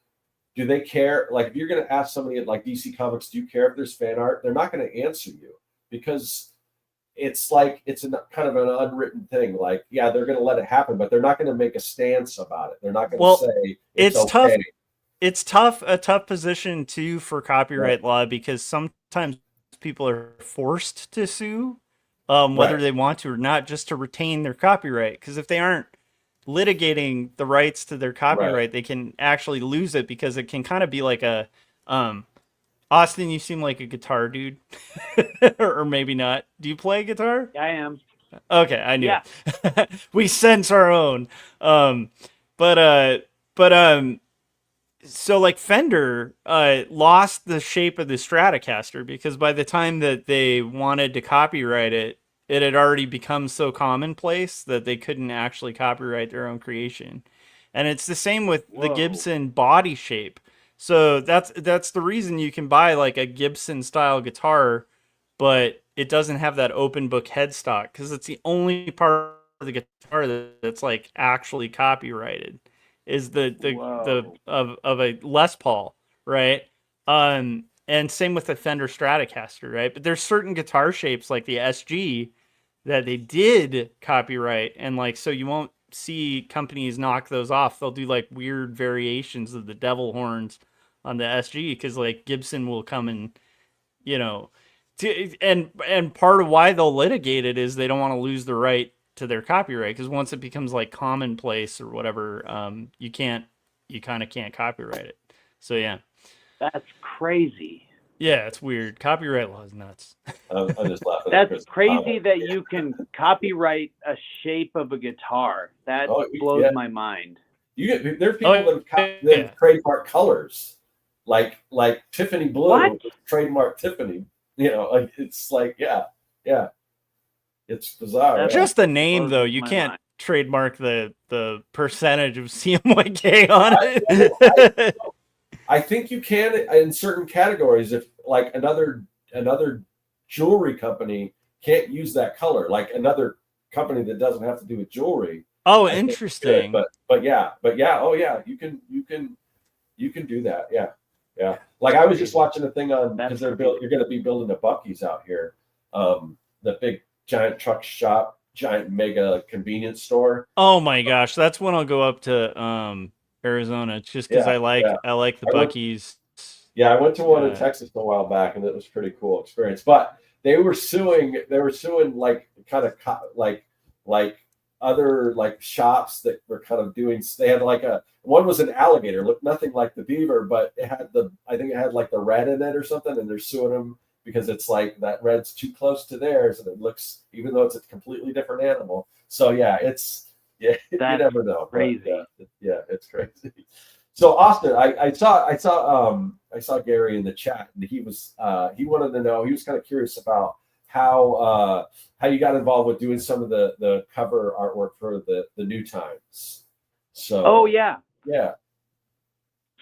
do they care? Like if you're going to ask somebody at like DC Comics, do you care if there's fan art? They're not going to answer you because it's like it's kind of an unwritten thing. Like, yeah, they're going to let it happen, but they're not going to make a stance about it. They're not going to say it's okay. Tough. It's a tough position too for copyright law because sometimes people are forced to sue, whether they want to or not, just to retain their copyright. Because if they aren't litigating the rights to their copyright, they can actually lose it because it can kind of be like a, Austin, you seem like a guitar dude, or maybe not. Do you play guitar? I am. Okay, I knew. Yeah. We sense our own. So like Fender lost the shape of the Stratocaster because by the time that they wanted to copyright it, it had already become so commonplace that they couldn't actually copyright their own creation. And it's the same with the Gibson body shape. So that's the reason you can buy like a Gibson style guitar, but it doesn't have that open book headstock because it's the only part of the guitar that's like actually copyrighted. Is the of a Les Paul, right? And same with the Fender Stratocaster, right? But there's certain guitar shapes like the SG that they did copyright, and like so you won't see companies knock those off. They'll do like weird variations of the devil horns on the SG because like Gibson will come and and part of why they'll litigate it is they don't want to lose the right to their copyright because once it becomes like commonplace or whatever, you kind of can't copyright it. So yeah, that's crazy. Yeah, it's weird. Copyright law is nuts. I'm just laughing. That's crazy that you can copyright a shape of a guitar. That blows my mind. There's people that trademark colors, like Tiffany blue, trademark Tiffany. Like it's like yeah. It's bizarre. Just the name, though. You can't trademark the percentage of CMYK on it. I think you can in certain categories. If like another jewelry company can't use that color, like another company that doesn't have to do with jewelry. Oh, interesting. But yeah. Oh yeah. You can do that. Yeah. Like I was just watching a thing on because you're going to be building a Buc-ee's out here. The big giant truck shop, giant mega convenience store. Oh my gosh, that's when I'll go up to Arizona. It's just because I like the Buc-ee's. I went to one in Texas a while back, and it was a pretty cool experience. But they were suing like kind of like other like shops that were kind of doing. They had like one was an alligator, looked nothing like the beaver, but I think it had like the red in it or something, and they're suing them because it's like that red's too close to theirs, and it looks, even though it's a completely different animal. So yeah, you never know. Crazy. Yeah, it's crazy. So Austin, I saw Gary in the chat, and he wanted to know, he was kind of curious about how you got involved with doing some of the cover artwork for the New Times. So yeah.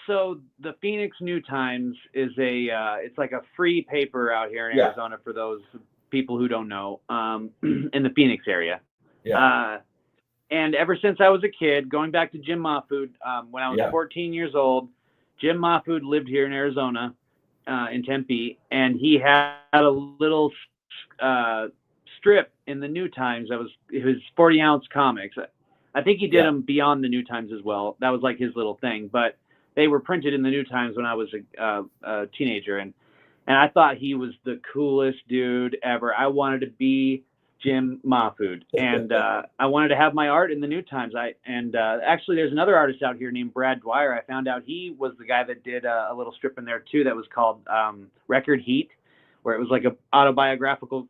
So the Phoenix New Times is it's like a free paper out here in Arizona for those people who don't know, in the Phoenix area. Yeah. And ever since I was a kid, going back to Jim Mahfood, when I was 14 years old, Jim Mahfood lived here in Arizona, in Tempe, and he had a little strip in the New Times that was his 40-ounce comics. I think he did them beyond the New Times as well. That was like his little thing, but they were printed in the New Times when I was a teenager, and I thought he was the coolest dude ever. I wanted to be Jim Mahfood, and I wanted to have my art in the New Times. Actually, there's another artist out here named Brad Dwyer. I found out he was the guy that did a little strip in there too that was called Record Heat, where it was like an autobiographical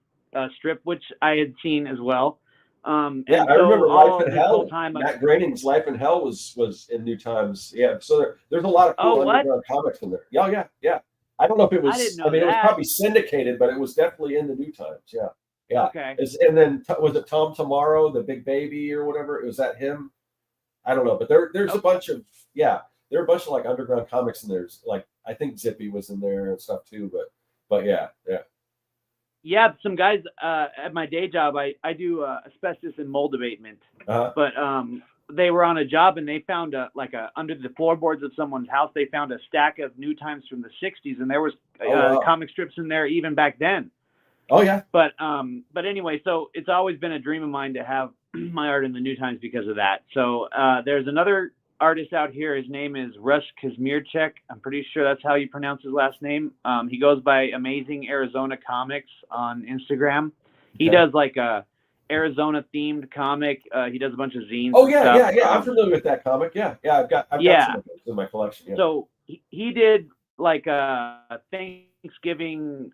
strip, which I had seen as well. I remember Life in Hell. Matt Groening's Life in Hell was in New Times. Yeah, so there's a lot of cool underground comics in there. Yeah. I don't know if it was. It was probably syndicated, but it was definitely in the New Times. Yeah. Okay. And then was it Tom Tomorrow, the Big Baby or whatever? Was that him? I don't know, but there's a bunch of there are a bunch of like underground comics, and there's like I think Zippy was in there and stuff too. But yeah. Yeah, some guys at my day job, I do asbestos and mold abatement. But they were on a job and they found under the floorboards of someone's house, they found a stack of New Times from the 60s, and there was wow. comic strips in there even back then. Oh yeah. But anyway, so it's always been a dream of mine to have my art in the New Times because of that. So there's another artist out here. His name is Russ Kazmierczak. I'm pretty sure that's how you pronounce his last name. He goes by Amazing Arizona Comics on Instagram. He does like a Arizona themed comic. He does a bunch of zines. Oh yeah, and stuff. yeah. I'm familiar with that comic. Yeah. I've got some of those in my collection. Yeah. So he did like a Thanksgiving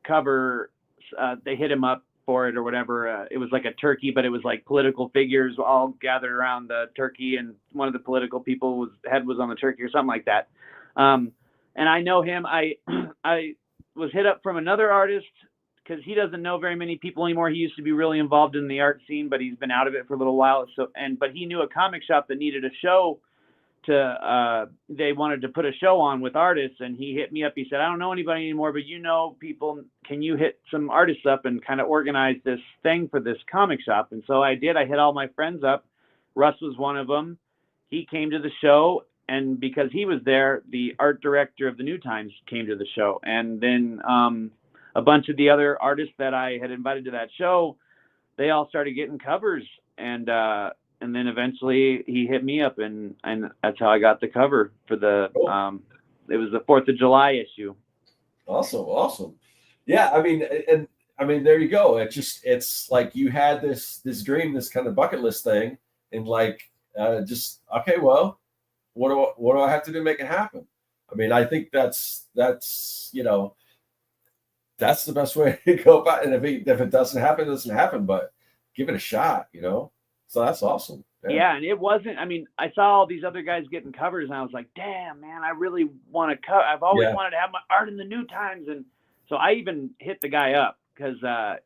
cover. They hit him up for it or whatever. It was like a turkey, but it was like political figures all gathered around the turkey, and one of the political people's head was on the turkey or something like that. And I know him. I was hit up from another artist because he doesn't know very many people anymore. He used to be really involved in the art scene, but he's been out of it for a little while. But he knew a comic shop that needed a show they wanted to put a show on with artists, and he hit me up. He said, I don't know anybody anymore, but you know people, can you hit some artists up and kind of organize this thing for this comic shop? And so I did. I hit all my friends up. Russ was one of them. He came to the show, and because he was there, the art director of the New Times came to the show. And then a bunch of the other artists that I had invited to that show, they all started getting covers, and then eventually he hit me up, and that's how I got the cover for the it was the 4th of July issue. Awesome. Yeah, I mean, there you go. It's like you had this dream, this kind of bucket list thing, and like just okay, well, what do I have to do to make it happen? I mean, I think that's you know, that's the best way to go about it. And if it doesn't happen, it doesn't happen, but give it a shot, you know. So that's awesome. Yeah, and it wasn't, I mean, I saw all these other guys getting covers, and I was like, damn, man, I really want to cover. I've always wanted to have my art in the New Times. And so I even hit the guy up because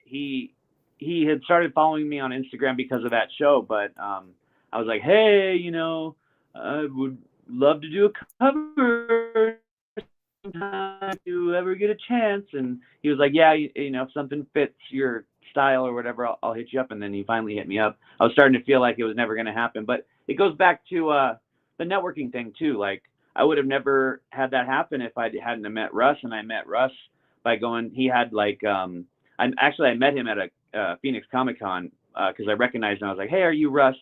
he had started following me on Instagram because of that show. But I was like, hey, you know, I would love to do a cover sometime if you ever get a chance. And he was like, yeah, you know, if something fits your style or whatever, I'll hit you up. And then he finally hit me up. I was starting to feel like it was never going to happen, but it goes back to the networking thing too. Like I would have never had that happen if I hadn't met Russ, and I met Russ by going, he had like, I met him at a Phoenix Comic Con because I recognized him. I was like, hey, are you Russ?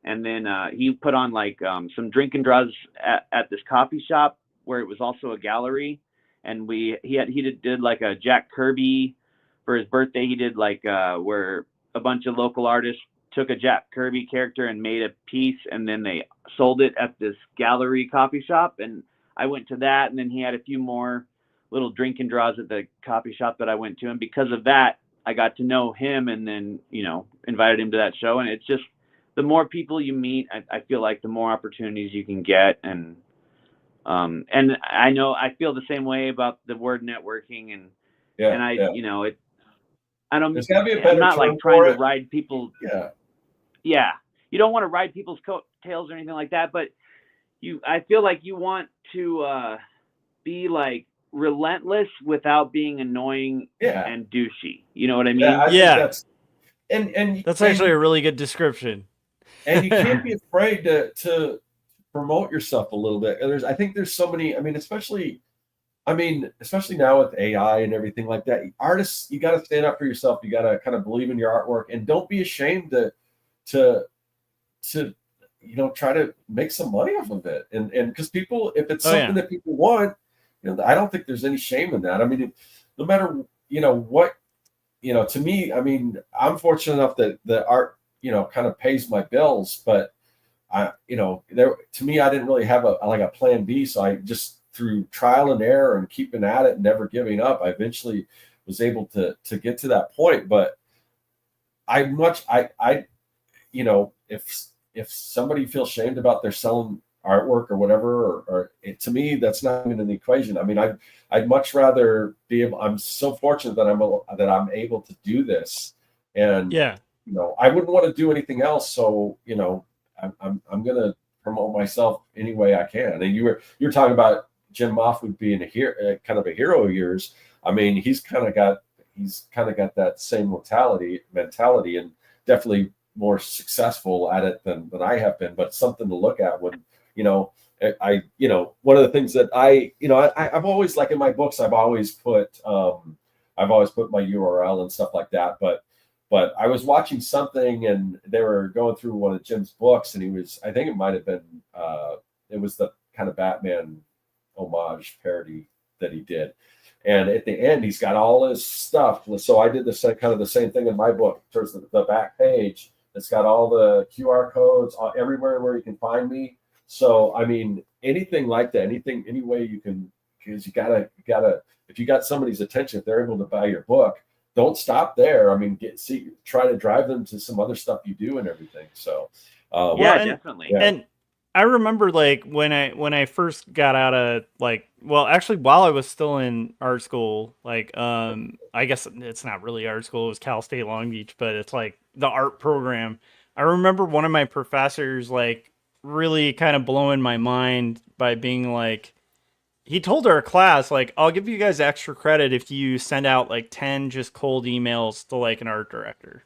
And then he put on like some drink and draws at this coffee shop where it was also a gallery. And he did like a Jack Kirby for his birthday. He did like where a bunch of local artists took a Jack Kirby character and made a piece, and then they sold it at this gallery coffee shop. And I went to that, and then he had a few more little drink and draws at the coffee shop that I went to. And because of that, I got to know him, and then, you know, invited him to that show. And it's just, the more people you meet, I feel like the more opportunities you can get. And I know I feel the same way about the word networking, and you know, I don't, there's gotta be a better I'm not like trying to ride people. Yeah. You don't want to ride people's coattails or anything like that, but I feel like you want to be like relentless without being annoying and douchey. You know what I mean? Yeah. That's actually a really good description. And you can't be afraid to promote yourself a little bit. I think there's so many, especially now with AI and everything like that, artists, you got to stand up for yourself. You got to kind of believe in your artwork, and don't be ashamed to you know, try to make some money off of it. And because people, if it's something that people want, you know, I don't think there's any shame in that. I mean, no matter, you know, what, you know, to me, I mean, I'm fortunate enough that the art, you know, kind of pays my bills, but you know, to me, I didn't really have a plan B. So I just, through trial and error and keeping at it and never giving up, I eventually was able to get to that point. But you know, if somebody feels shamed about their selling artwork or whatever, or to me, that's not even an equation. I mean, I'd much rather be able, I'm so fortunate that I'm able to do this. And, you know, I wouldn't want to do anything else. So, you know, I'm going to promote myself any way I can. And you're talking about Jim Moffwood being kind of a hero of yours. I mean, he's kind of got that same mentality, and definitely more successful at it than I have been, but it's something to look at when, one of the things that I've always, like in my books, I've always put my URL and stuff like that. But I was watching something and they were going through one of Jim's books, and I think it might have been, it was the kind of Batman homage parody that he did. And at the end, he's got all his stuff. So I did kind of the same thing in my book. Towards the back page, it's got all the QR codes everywhere where you can find me. So, I mean, anything like that, any way you can, because you gotta, if you got somebody's attention, if they're able to buy your book, don't stop there. I mean, try to drive them to some other stuff you do and everything. So, definitely. Yeah. And I remember like when I first got out of actually while I was still in art school, I guess it's not really art school, it was Cal State Long Beach, but it's like the art program. I remember one of my professors like really kind of blowing my mind by being like, he told our class, like, I'll give you guys extra credit if you send out like 10 just cold emails to like an art director.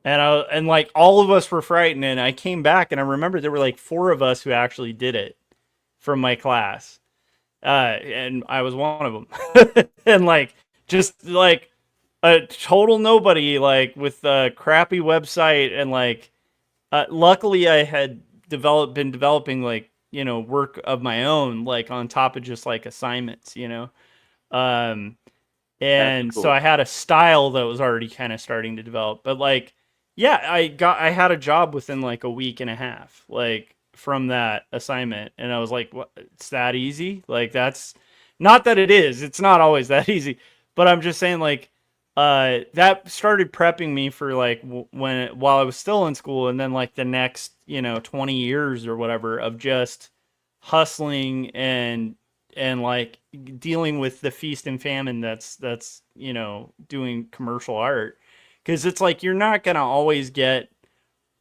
And like all of us were frightened, and I came back and I remember there were like 4 of us who actually did it from my class. And I was one of them. And like just like a total nobody, like with a crappy website, and like luckily I had been developing like, work of my own, like on top of just like assignments, and cool. so I had a style that was already kind of starting to develop. But like, yeah, I had a job within like a week and a half, like from that assignment. And I was like, what, it's that easy? Like, that's not that it is, it's not always that easy, but I'm just saying like, that started prepping me for like while I was still in school, and then like the next 20 years or whatever of just hustling and like dealing with the feast and famine that's doing commercial art, because it's like you're not gonna always get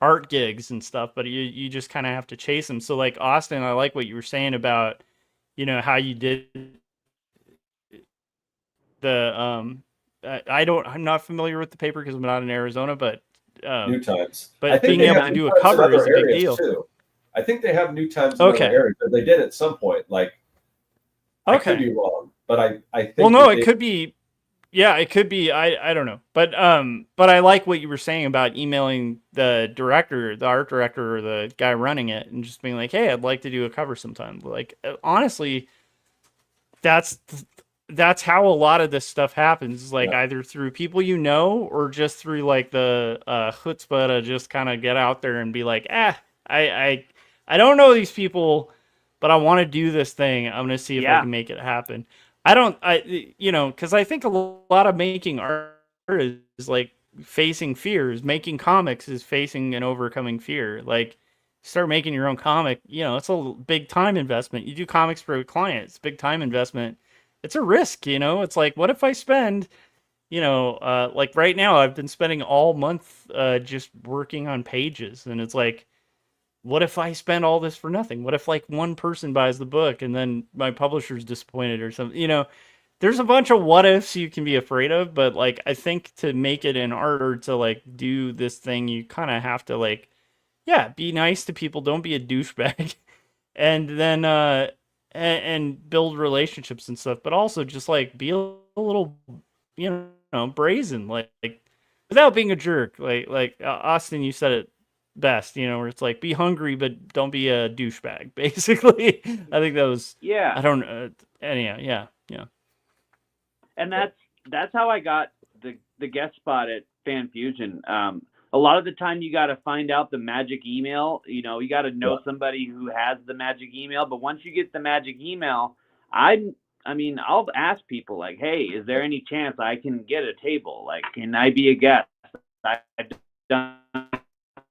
art gigs and stuff, but you just kind of have to chase them. So like Austin, I like what you were saying about how you did the I'm not familiar with the paper because I'm not in Arizona, but New Times. But being able to do a cover is a big deal too. I think they have New Times in other areas. They did at some point. Like, I could be wrong, but I think. Well, no, it could be. Yeah, it could be. I don't know, but I like what you were saying about emailing the director, the art director, or the guy running it, and just being like, "Hey, I'd like to do a cover sometime." Like, honestly, that's how a lot of this stuff happens. Like either through people or just through like the chutzpah to just kind of get out there and be like, I don't know these people, but I want to do this thing. I'm going to see if I can make it happen. Because I think a lot of making art is like facing fears. Making comics is facing and overcoming fear. Like, start making your own comic, it's a big time investment. You do comics for a client, it's a big time investment. It's a risk, it's like, what if I spend, like right now I've been spending all month just working on pages, and it's like, what if I spend all this for nothing? What if like one person buys the book and then my publisher's disappointed or something? There's a bunch of what ifs you can be afraid of, but like, I think to make it in art or to like do this thing, you kind of have to like, be nice to people, don't be a douchebag, and then and build relationships and stuff, but also just like be a little, brazen, like without being a jerk. Like Austin, you said it best, where it's like, be hungry, but don't be a douchebag, basically. I think that was, I don't know. Anyhow, yeah. And that's how I got the guest spot at Fan Fusion. A lot of the time you got to find out the magic email, you got to know somebody who has the magic email. But once you get the magic email, I'll ask people like, hey, is there any chance I can get a table? Like, can I be a guest? I've done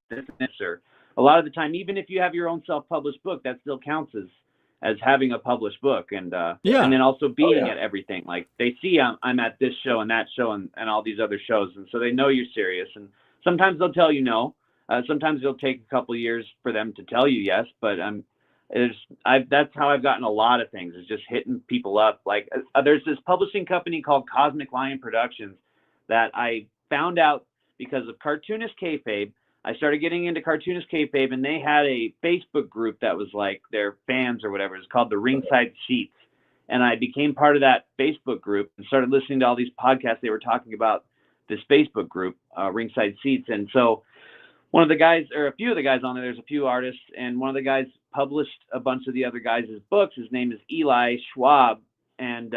this. Or a lot of the time, even if you have your own self-published book, that still counts as having a published book. And and then also being at everything. Like, they see I'm at this show and that show and all these other shows. And so they know you're serious. And sometimes they'll tell you no. Sometimes it'll take a couple of years for them to tell you yes. But that's how I've gotten a lot of things, is just hitting people up. Like, there's this publishing company called Cosmic Lion Productions that I found out because of Cartoonist Kayfabe. I started getting into Cartoonist Kayfabe, and they had a Facebook group that was like their fans or whatever. It's called the Ringside Seats. And I became part of that Facebook group and started listening to all these podcasts. They were talking about this Facebook group, Ringside Seats. And so one of the guys, or a few of the guys on there, there's a few artists, and one of the guys published a bunch of the other guys' books. His name is Eli Schwab, and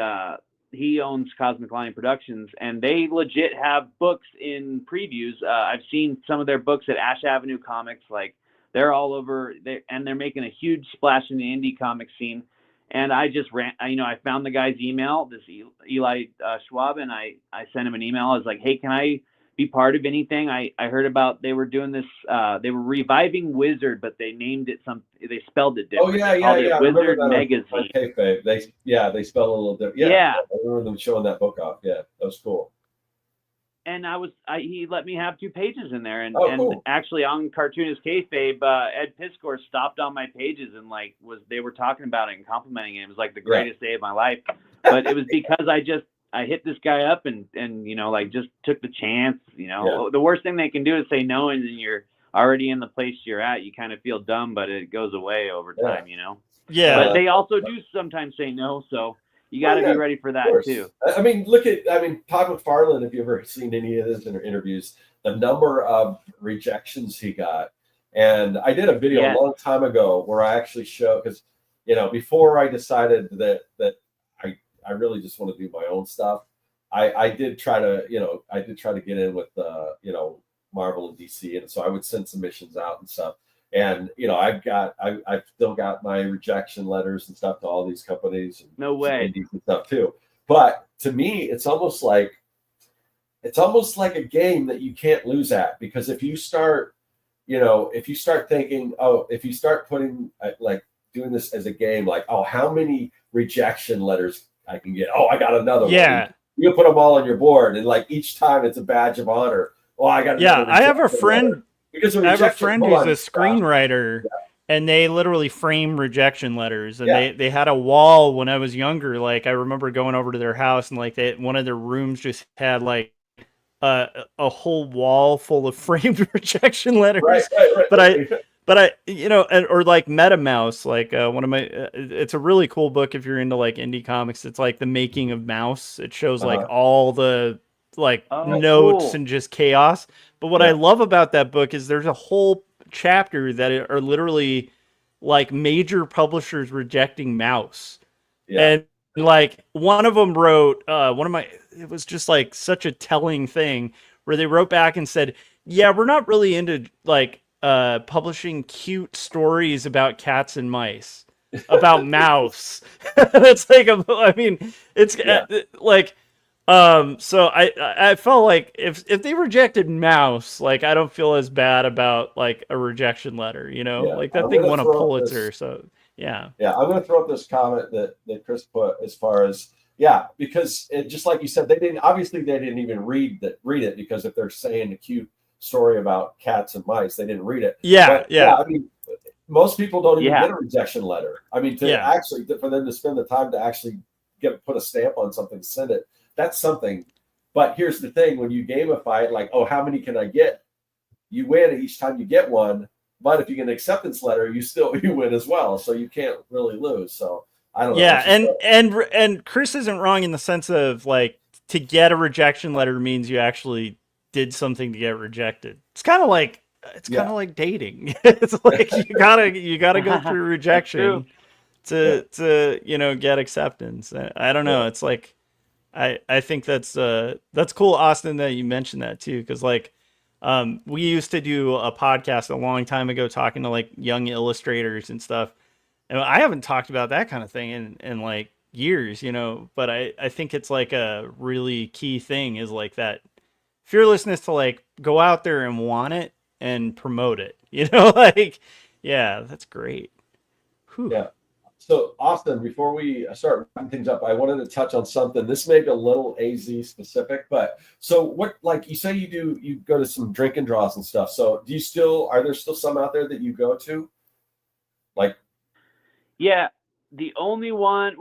he owns Cosmic Lion Productions, and they legit have books in previews. I've seen some of their books at Ash Avenue Comics. Like, they're all over, and they're making a huge splash in the indie comic scene. And I just I found the guy's email, this Eli Schwab, and I sent him an email. I was like, hey, can I be part of anything? I heard about, they were doing this, they were reviving Wizard, but they named it they spelled it different. Oh yeah. Wizard Magazine. Kayfabe. They spelled it a little different. Yeah. I remember them showing that book off. Yeah, that was cool. And he let me have 2 pages in there, and cool. Actually on Cartoonist Kayfabe, Ed Piscor stopped on my pages and they were talking about it and complimenting it. It was like the greatest day of my life. But it was because I hit this guy up and just took the chance. The worst thing they can do is say no, and then you're already in the place you're at. You kind of feel dumb, but it goes away over time. Yeah. But they also do sometimes say no, so you got to be ready for that too. I mean, Todd McFarlane, if you've ever seen any of his interviews, the number of rejections he got. And I did a video a long time ago where I actually showed, because, before I decided that I really just want to do my own stuff, I did try to get in with, Marvel and DC. And so I would send submissions out and stuff. And I've still got my rejection letters and stuff to all these companies. And no way. And stuff too. But to me, it's almost like a game that you can't lose at, because if you start thinking, if you start putting doing this as a game, how many rejection letters I can get? I got another one. Yeah. You put them all on your board, and each time it's a badge of honor. I got. Yeah, I have a friend. Because I have a friend who's a screenwriter, and they literally frame rejection letters. And they had a wall when I was younger. I remember going over to their house, and one of their rooms just had a whole wall full of framed rejection letters. Right. But I or MetaMouse, one of my, it's a really cool book if you're into indie comics. It's the making of Mouse. It shows all the notes cool. and just chaos. But what I love about that book is there's a whole chapter that are literally major publishers rejecting Mouse. And one of them wrote, it was just such a telling thing where they wrote back and said, yeah, we're not really into publishing cute stories about cats and mice, about Mouse. It's so I felt like if they rejected Mouse, I don't feel as bad about a rejection letter, that thing won a Pulitzer. So yeah, I'm going to throw up this comment that Chris put, as far as because it, just like you said, they didn't even read it, because if they're saying a cute story about cats and mice, they didn't read it. I mean, most people don't even get a rejection letter. I mean, for them to spend the time to actually put a stamp on something, send it. That's something. But here's the thing: when you gamify it, how many can I get? You win each time you get one. But if you get an acceptance letter, you win as well. So you can't really lose. So I don't know. Yeah, and Chris isn't wrong in the sense of to get a rejection letter means you actually did something to get rejected. It's kind of like dating. It's you gotta go through rejection to get acceptance. I don't know. It's I think that's cool, Austin, that you mentioned that too, because we used to do a podcast a long time ago talking to young illustrators and stuff, and I haven't talked about that kind of thing in years, but I think it's a really key thing is that fearlessness to go out there and want it and promote it, that's great. Whew. Yeah. So, Austin, before we start wrapping things up, I wanted to touch on something. This may be a little AZ specific, but so what, you say you go to some drink and draws and stuff. So are there still some out there that you go to? Yeah, the only one,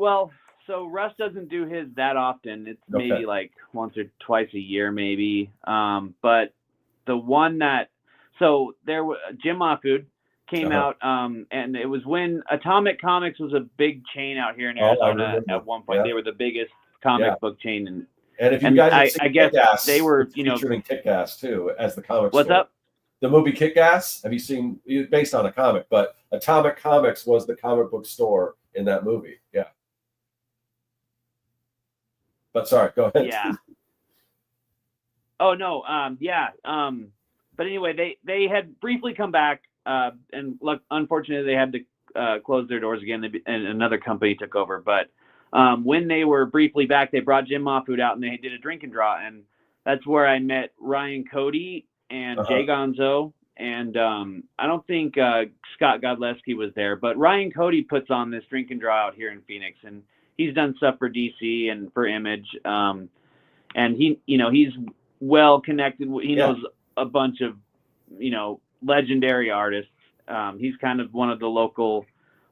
so Russ doesn't do his that often. It's maybe once or twice a year, maybe. But the one So there was Jim Mahfood came out, and it was when Atomic Comics was a big chain out here in Arizona at one point. They were the biggest comic book chain, and if you guys have seen I guess Kick-Ass, they were, featuring Kick-Ass too as the comic. What's store. up? The movie Kick-Ass, have you seen? Based on a comic, but Atomic Comics was the comic book store in that movie. Yeah. But sorry, go ahead. Yeah. Oh no. But anyway, they had briefly come back, and unfortunately they had to close their doors again, and another company took over. But when they were briefly back, they brought Jim Mahfood out and they did a drink and draw, and that's where I met Ryan Cody and Jay Gonzo, and I don't think Scott Godleski was there, but Ryan Cody puts on this drink and draw out here in Phoenix, and he's done stuff for DC and for Image, and he's well connected. He knows a bunch of legendary artists. He's kind of one of the local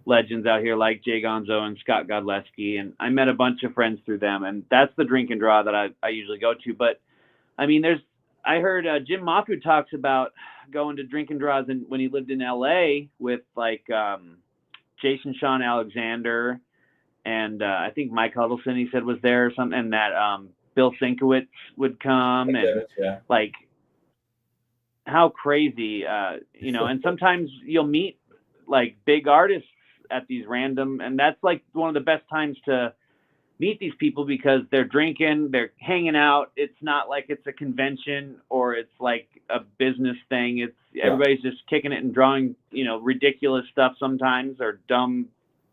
legends out here, like Jay Gonzo and Scott Godleski, and I met a bunch of friends through them, and that's the drink and draw that I usually go to. But I mean, I heard Jim Mahfood talks about going to drink and draws when he lived in LA with like Jason Sean Alexander, and I think Mike Huddleston, he said, was there or something, and that Bill Sienkiewicz would come, and like how crazy, and sometimes you'll meet like big artists at these random, and that's like one of the best times to meet these people because they're drinking, they're hanging out. It's not like it's a convention or it's like a business thing. Everybody's just kicking it and drawing, ridiculous stuff sometimes, or dumb,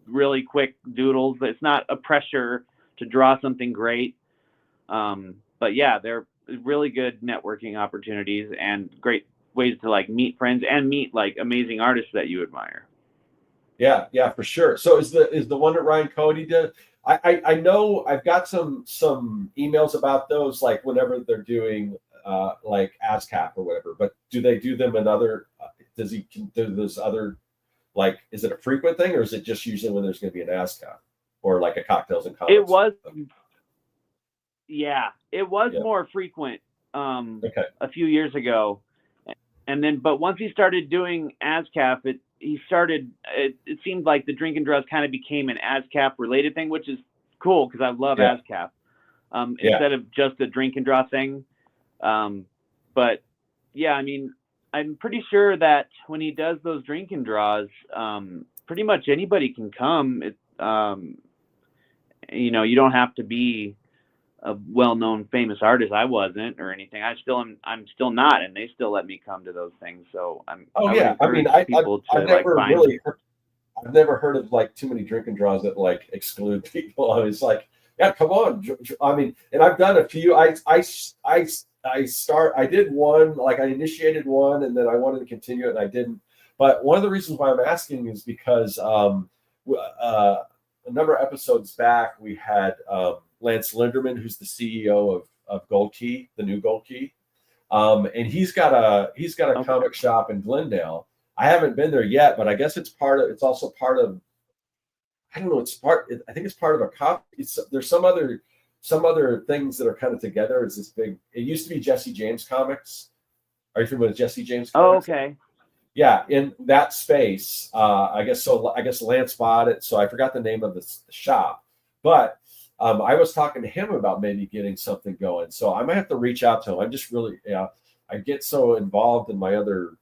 really quick doodles. It's not a pressure to draw something great. But yeah, they're really good networking opportunities and great ways to like meet friends and meet like amazing artists that you admire. Yeah, for sure. So is the one that Ryan Cody did? I know I've got some emails about those, like whenever they're doing like ASCAP or whatever. But do they do them in other? Does he do those other? Like, is it a frequent thing, or is it just usually when there's going to be an ASCAP or like a cocktails and comics? It was. Yeah, it was more frequent a few years ago, and then but once he started doing ASCAP, it seemed like the drink and draws kind of became an ASCAP related thing, which is cool because I love ASCAP instead of just a drink and draw thing. But yeah, I mean, I'm pretty sure that when he does those drink and draws, pretty much anybody can come. You don't have to be a well-known famous artist. I wasn't or anything. I'm still not, and they still let me come to those things. So I've never heard of like too many drink and draws that like exclude people. I was like, yeah, come on. I mean, and I've done a few. I did one, like I initiated one, and then I wanted to continue it, and I didn't. But one of the reasons why I'm asking is because a number of episodes back we had Lance Linderman, who's the CEO of Gold Key, the new Gold Key, and he's got a comic shop in Glendale. I haven't been there yet, but I guess it's also part of. I don't know. I think it's part of a coffee. There's some other things that are kind of together. It's this big. It used to be Jesse James Comics. Are you familiar with Jesse James Comics? Oh, okay. Yeah, in that space, I guess Lance bought it. So I forgot the name of the shop, but. I was talking to him about maybe getting something going, so I might have to reach out to him. I'm just really, I get so involved in my other,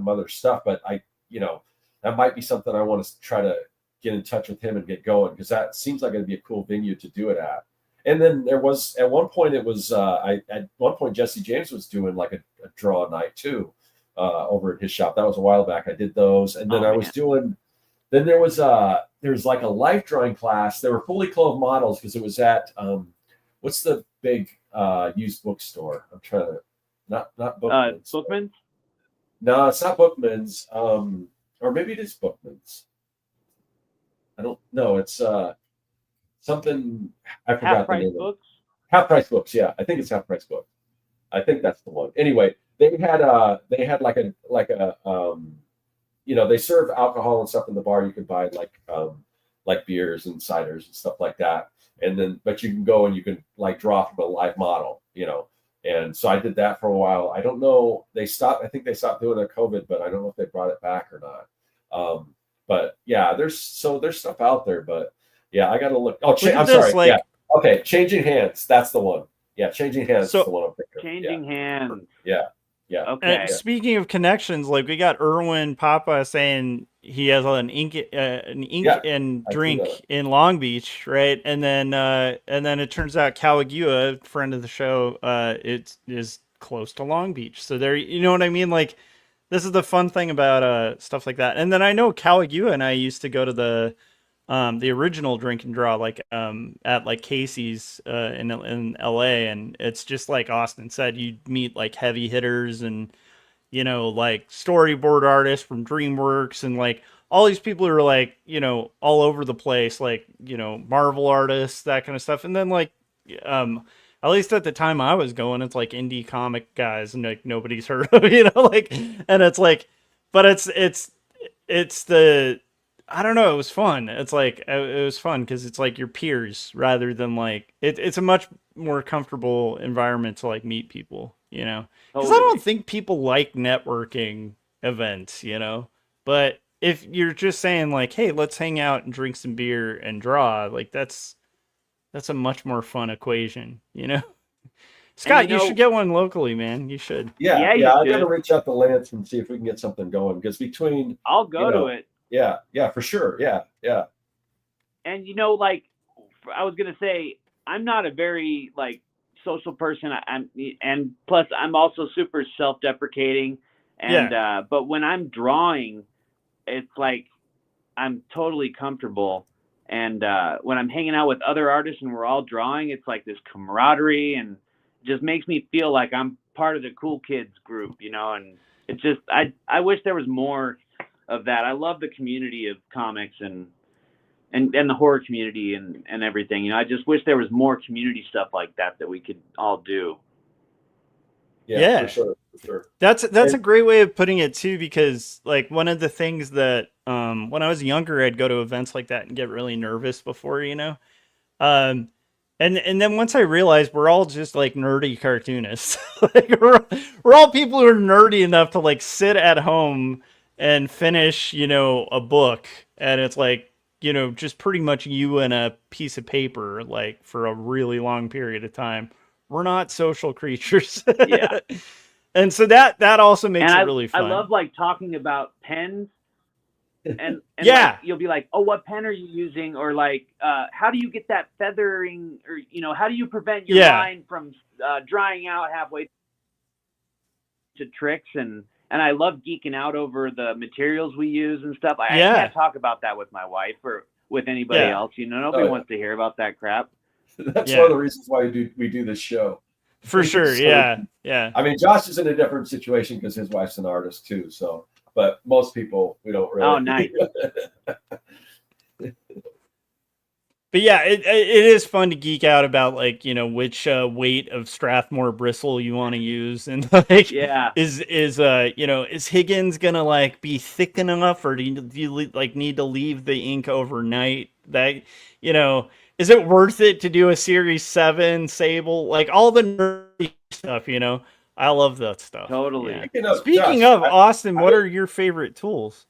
other stuff, but that might be something I want to try to get in touch with him and get going, because that seems like it'd be a cool venue to do it at. And then there was at one point Jesse James was doing like a draw night too, over at his shop. That was a while back. I did those, and then was doing. Then there was like a life drawing class. They were fully clothed models because it was at what's the big used bookstore? I'm trying to not Bookman's. Bookman's? No, it's not Bookman's. Or maybe it is Bookman's. I don't know. It's something I forgot. Half Price Books? Half Price Books, yeah. I think it's Half Price Books. I think that's the one. Anyway, they had like a they serve alcohol and stuff in the bar. You could buy like beers and ciders and stuff like that. And then, but you can go and you can like draw from a live model, And so I did that for a while. I don't know. I think they stopped doing it COVID, but I don't know if they brought it back or not. But yeah, there's stuff out there, but yeah, I got to look. Oh, I'm sorry. Yeah. Okay. Changing Hands. That's the one. Yeah. Changing Hands is the one I'm thinking of. Changing Hands. Yeah. Yeah. Okay. And speaking of connections, like we got Erwin Papa saying he has an ink and drink in Long Beach, right? And then it turns out Cowagua, friend of the show, it is close to Long Beach. So there, you know what I mean? Like, this is the fun thing about stuff like that. And then I know Cowagua and I used to go to the original Drink and Draw, like at like Casey's in LA, and it's just like Austin said, you meet like heavy hitters and like storyboard artists from DreamWorks and like all these people who are like all over the place, like Marvel artists, that kind of stuff. And then like at least at the time I was going, it's like indie comic guys and like nobody's heard of, like, and it's like, but it's the, I don't know. It was fun. It's like, it was fun because it's like your peers rather than like, it's a much more comfortable environment to like meet people, because I don't think people like networking events, but if you're just saying like, hey, let's hang out and drink some beer and draw, like that's a much more fun equation, Scott, you should get one locally, man. You should. Yeah. I got to reach out to Lance and see if we can get something going because I'll go to it. Yeah, for sure. Yeah. And like I was gonna say, I'm not a very like social person. And plus I'm also super self-deprecating. And but when I'm drawing, it's like I'm totally comfortable. And when I'm hanging out with other artists and we're all drawing, it's like this camaraderie and it just makes me feel like I'm part of the cool kids group, and it's just I wish there was more of that. I love the community of comics and the horror community and everything. I just wish there was more community stuff like that we could all do. Yeah. For sure. That's a great way of putting it too, because like one of the things that when I was younger, I'd go to events like that and get really nervous before, and then once I realized we're all just like nerdy cartoonists, like we're all people who are nerdy enough to like sit at home and finish, a book, and it's like, just pretty much you and a piece of paper, like for a really long period of time. We're not social creatures. Yeah. And so that also makes it really fun. I love like talking about pens and yeah, like, you'll be like, oh, what pen are you using? Or like, how do you get that feathering, or, how do you prevent your line from drying out halfway to tricks? And I love geeking out over the materials we use and stuff. I can't talk about that with my wife or with anybody else. Nobody wants to hear about that crap. That's one of the reasons why we do this show. For sure. Yeah. I mean, Josh is in a different situation because his wife's an artist too. So, but most people, we don't really. Oh, nice. But yeah, it is fun to geek out about like, which weight of Strathmore bristle you want to use, and like, is Higgins gonna like be thick enough, or do you like need to leave the ink overnight? That is it worth it to do a Series 7 Sable? Like all the nerdy stuff, I love that stuff. Totally. Yeah. Speaking of Austin, what are your favorite tools?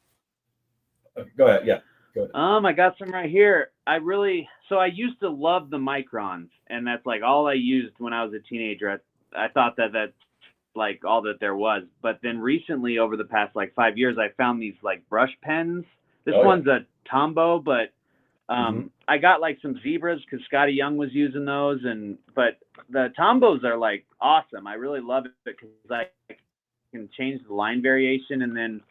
Go ahead. Yeah. Go ahead. I got some right here. I used to love the microns, and that's like all I used when I was a teenager. I thought that that's like all that there was. But then recently, over the past like 5 years, I found these like brush pens. This one's a Tombow, but I got like some Zebras because Scotty Young was using those, but the Tombows are like awesome. I really love it because I can change the line variation, and then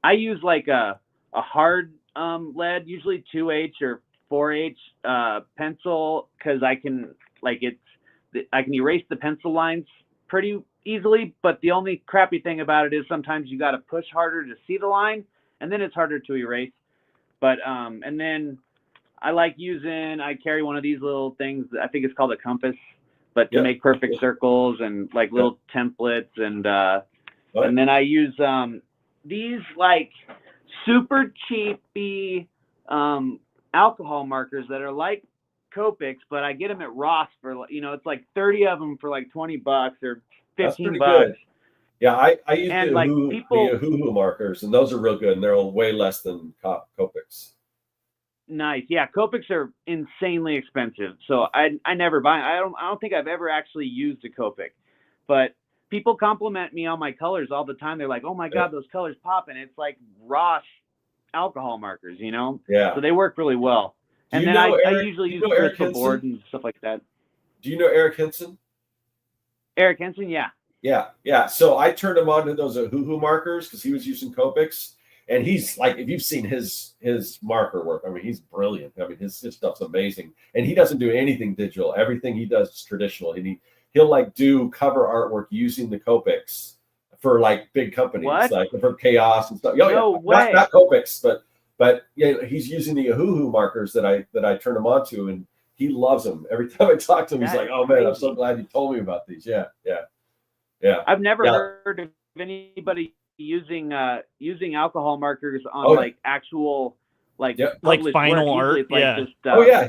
I use like a hard lead, usually 2H or 4H pencil, because I can erase the pencil lines pretty easily. But the only crappy thing about it is sometimes you got to push harder to see the line, and then it's harder to erase. But and then I carry one of these little things. I think it's called a compass, but to make perfect circles and like little templates. And then I use these like super cheapy alcohol markers that are like Copics, but I get them at Ross for, it's like 30 of them for like $20 or That's 15 pretty bucks. good. Yeah, I use And the like the Hoo markers, and those are real good, and they're way less than Copics. Nice. Yeah, Copics are insanely expensive. So I never buy. I don't think I've ever actually used a Copic. But people compliment me on my colors all the time. They're like, "Oh my god, those colors pop." And it's like Ross alcohol markers, Yeah. So they work really well. And then I usually use crystal boards and stuff like that. Do you know Eric Henson? Eric Henson, yeah. Yeah. So I turned him on to those Hoo markers because he was using Copics. And he's like, if you've seen his marker work, I mean, he's brilliant. I mean, his stuff's amazing. And he doesn't do anything digital. Everything he does is traditional. And he'll like do cover artwork using the Copics for like big companies, like for Chaos and stuff. No way. Not Copics, but yeah, he's using the Hoo markers that I turn him on to, and he loves them. Every time I talk to him, he's like, "Oh man, I'm so glad you told me about these." Yeah. I've never heard of anybody using alcohol markers on like actual like final art. Just,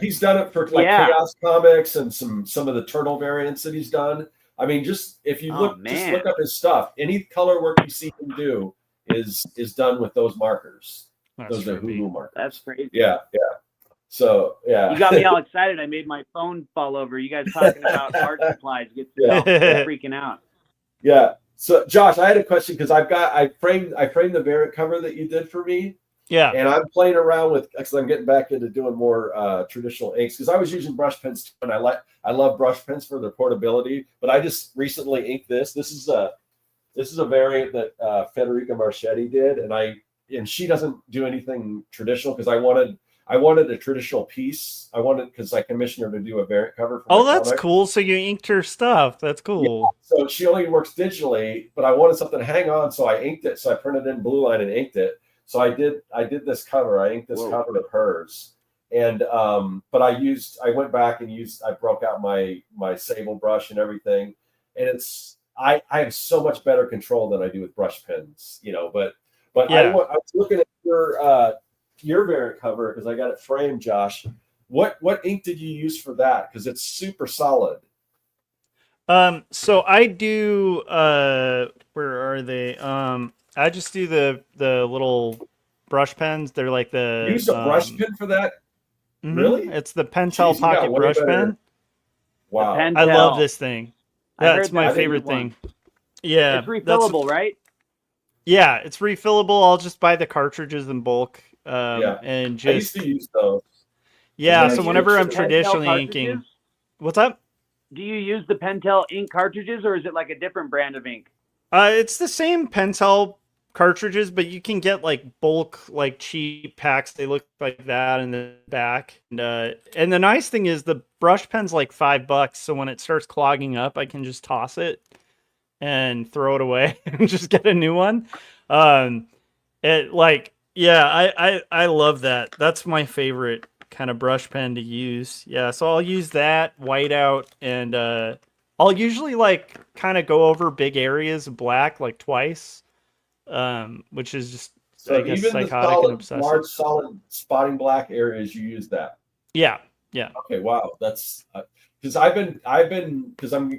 he's done it for like Chaos Comics and some of the Turtle variants that he's done. I mean, just if you just look up his stuff, any color work you see him do is done with those markers. Those are Hoo markers. That's crazy. Yeah. So you got me all excited. I made my phone fall over. You guys talking about art supplies gets me all freaking out. Yeah. So Josh, I had a question because I framed the variant cover that you did for me. Yeah. And I'm playing around with, because I'm getting back into doing more traditional inks, because I was using brush pens and I love brush pens for their portability. But I just recently inked this. This is a variant that Federica Marchetti did, and she doesn't do anything traditional because I wanted a traditional piece. Because I commissioned her to do a variant cover for my that's comic. cool. So you inked her stuff. That's cool. Yeah. So she only works digitally, but I wanted something to hang on, so I inked it. So I printed in blue line and inked it. So I did this cover. I inked this cover of hers. And but I went back and I broke out my sable brush and everything. And I have so much better control than I do with brush pens, but yeah. I was looking at your variant cover because I got it framed, Josh. What ink did you use for that? Because it's super solid. So I do where are they? I just do the little brush pens. They're like the You use a brush pen for that? Mm-hmm. Really? It's the Pentel Pocket brush pen. Wow. I love this thing. That's my favorite thing. Yeah. It's refillable, right? Yeah, it's refillable. I'll just buy the cartridges in bulk. And just I used to use those. Yeah, so whenever I'm traditionally inking. What's up? Do you use the Pentel ink cartridges, or is it like a different brand of ink? It's the same Pentel cartridges, but you can get like bulk, like cheap packs. They look like that in the back. And the nice thing is the brush pen's like $5. So when it starts clogging up, I can just toss it and throw it away and just get a new one. I love that. That's my favorite kind of brush pen to use. Yeah, so I'll use that whiteout, and I'll usually like kind of go over big areas of black like twice, which is just I guess even psychotic and obsessive. Large solid spotting black areas, you use that. Yeah. Okay, wow, that's because I'm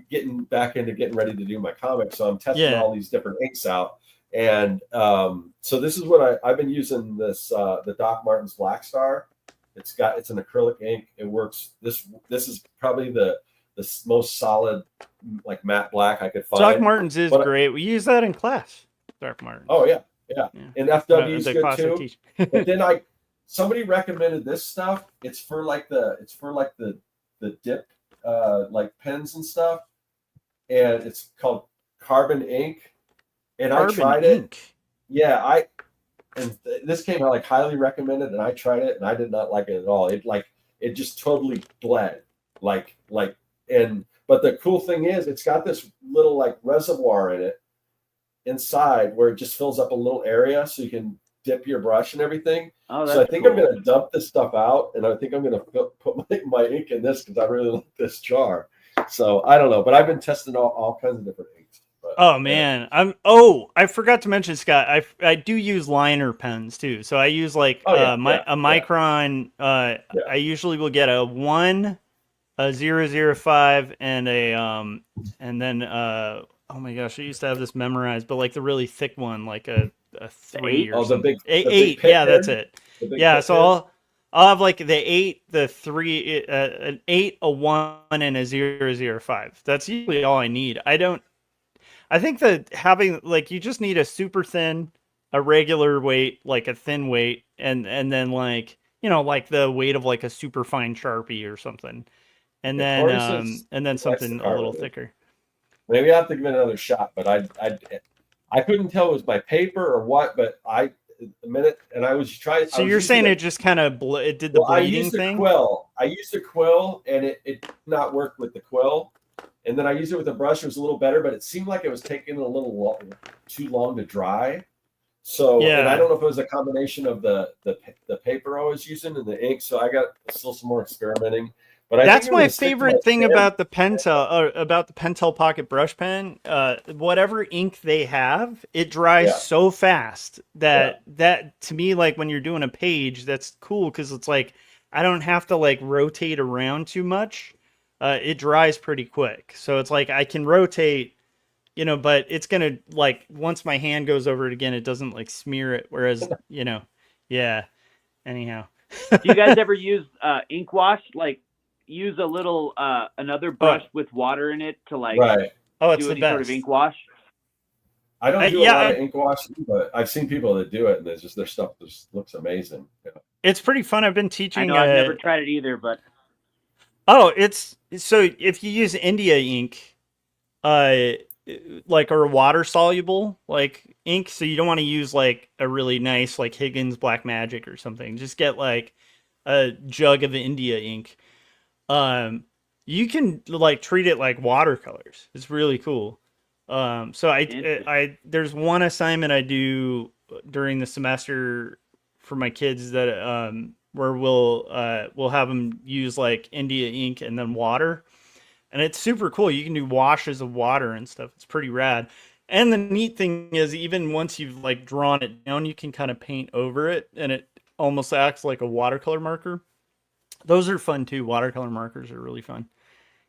getting back into getting ready to do my comics, so I'm testing all these different inks out. And so this is what I've been using the Doc Martens Black Star. It's an acrylic ink. It works. This is probably the most solid like matte black I could find. Doc Martens is great. We use that in class. Doc Martens. Oh yeah. And FW is good too. And then somebody recommended this stuff. It's for the dip like pens and stuff, and it's called Carbon Ink. And I tried it. Yeah, this came out like highly recommended, and I tried it, and I did not like it at all. It just totally bled. But the cool thing is, it's got this little like reservoir in it inside where it just fills up a little area, so you can dip your brush and everything. Oh, so I think I'm gonna dump this stuff out, and I think I'm gonna put my ink in this because I really like this jar. So I don't know, but I've been testing all kinds of different inks. But Oh man, I forgot to mention, Scott. I do use liner pens too. So I use like a micron. I usually will get a 1, a 005, and a and then oh my gosh, I used to have this memorized, but like the really thick one, like a 3 or something. The big Eight. pit Yeah, that's head? it. The big Yeah, pit so head? I'll have like the 8, the 3, an 8, a 1, and a 005. That's usually all I need. I think that having like you just need a super thin, a regular weight, like a thin weight, and then like like the weight of like a super fine Sharpie or something, Tori says and then he likes the something a little carbon. thicker. Maybe I have to give it another shot, but I couldn't tell it was my paper or what, but the minute and I was trying. So you're saying it just kind of it did the I bleeding used a thing? quill. I used a quill, and it did not work with the quill. And then I used it with a brush. It was a little better, but it seemed like it was taking a little too long to dry. So, and I don't know if it was a combination of the paper I was using and the ink. So I got still some more experimenting. But that's my favorite thing about the Pentel Pocket Brush Pen. Whatever ink they have, it dries so fast that to me, like when you're doing a page, that's cool because it's like I don't have to like rotate around too much. It dries pretty quick, so it's like I can rotate, but it's gonna like once my hand goes over it again, it doesn't like smear it. Whereas, yeah. Anyhow, do you guys ever use ink wash? Like use a little another brush with water in it to like it's do the any best. sort of ink wash? I don't do a lot of ink washing, but I've seen people that do it, and their stuff just looks amazing. It's pretty fun. I've been teaching. I know I've never tried it either, but it's so if you use India ink, like or water soluble like ink, so you don't want to use like a really nice like Higgins Black Magic or something. Just get like a jug of India ink. You can like treat it like watercolors. It's really cool. So I there's one assignment I do during the semester for my kids that where we'll have them use like India ink and then water, and it's super cool. You can do washes of water and stuff. It's pretty rad. And the neat thing is, even once you've like drawn it down, you can kind of paint over it, and it almost acts like a watercolor marker. Those are fun too. Watercolor markers are really fun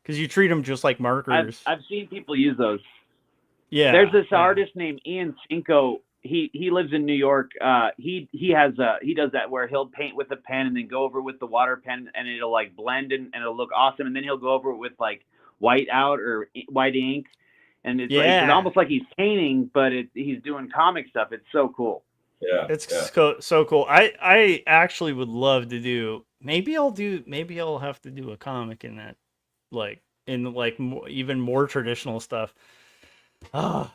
because you treat them just like markers. I've seen people use those. Yeah, there's this artist named Ian Cinco. He lives in New York. He does that where he'll paint with a pen and then go over with the water pen, and it'll like blend and it'll look awesome. And then he'll go over it with like white out or white ink, and it's like it's almost like he's painting, but he's doing comic stuff. It's so cool. Yeah, it's so cool. I actually would love to do. Maybe I'll have to do a comic in that, like in like even more traditional stuff. All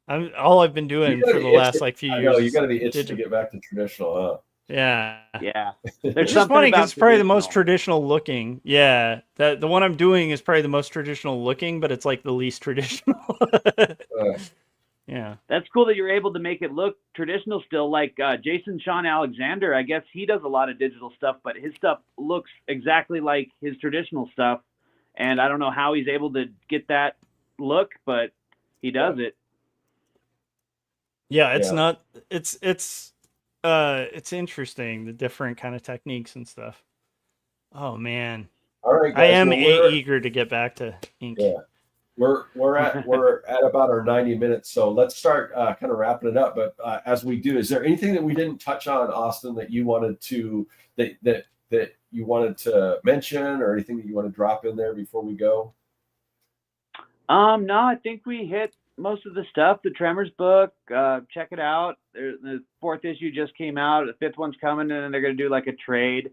I've been doing for the last like few years. You got to be itching to get back to traditional, huh? Yeah. There's just funny because it's probably the most traditional looking. Yeah, the one I'm doing is probably the most traditional looking, but it's like the least traditional. Yeah, that's cool that you're able to make it look traditional still. Like Jason Sean Alexander, I guess he does a lot of digital stuff, but his stuff looks exactly like his traditional stuff, and I don't know how he's able to get that look, but he does it. Yeah, not. It's interesting, the different kind of techniques and stuff. Oh man, all right, guys, I am eager to get back to ink. Yeah, we're at about our 90 minutes, so let's start kind of wrapping it up. But as we do, is there anything that we didn't touch on, Austin, that you wanted to that you wanted to mention, or anything that you want to drop in there before we go? No, I think we hit most of the stuff. The Tremors book, check it out. The 4th issue just came out. The 5th one's coming, and then they're going to do like a trade.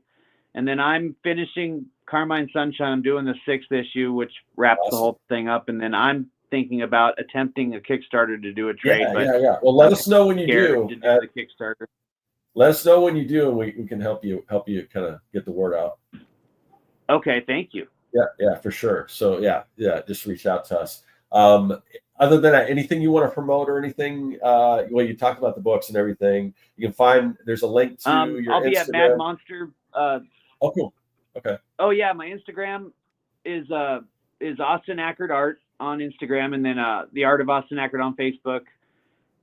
And then I'm finishing Carmine Sunshine. I'm doing the 6th issue, which wraps the whole thing up. And then I'm thinking about attempting a Kickstarter to do a trade. Yeah. Well, let us know when you do. The Kickstarter. Let us know when you do, and we can help you kind of get the word out. Okay, thank you. Yeah, for sure. So yeah, just reach out to us. Other than that, anything you want to promote or anything? Well, you talked about the books and everything. You can find there's a link to your I'll be Instagram. at Mad Monster. Oh, cool. Okay. Oh yeah, my Instagram is Austin Ackert Art. on Instagram, and then The Art of Austin Ackert on Facebook.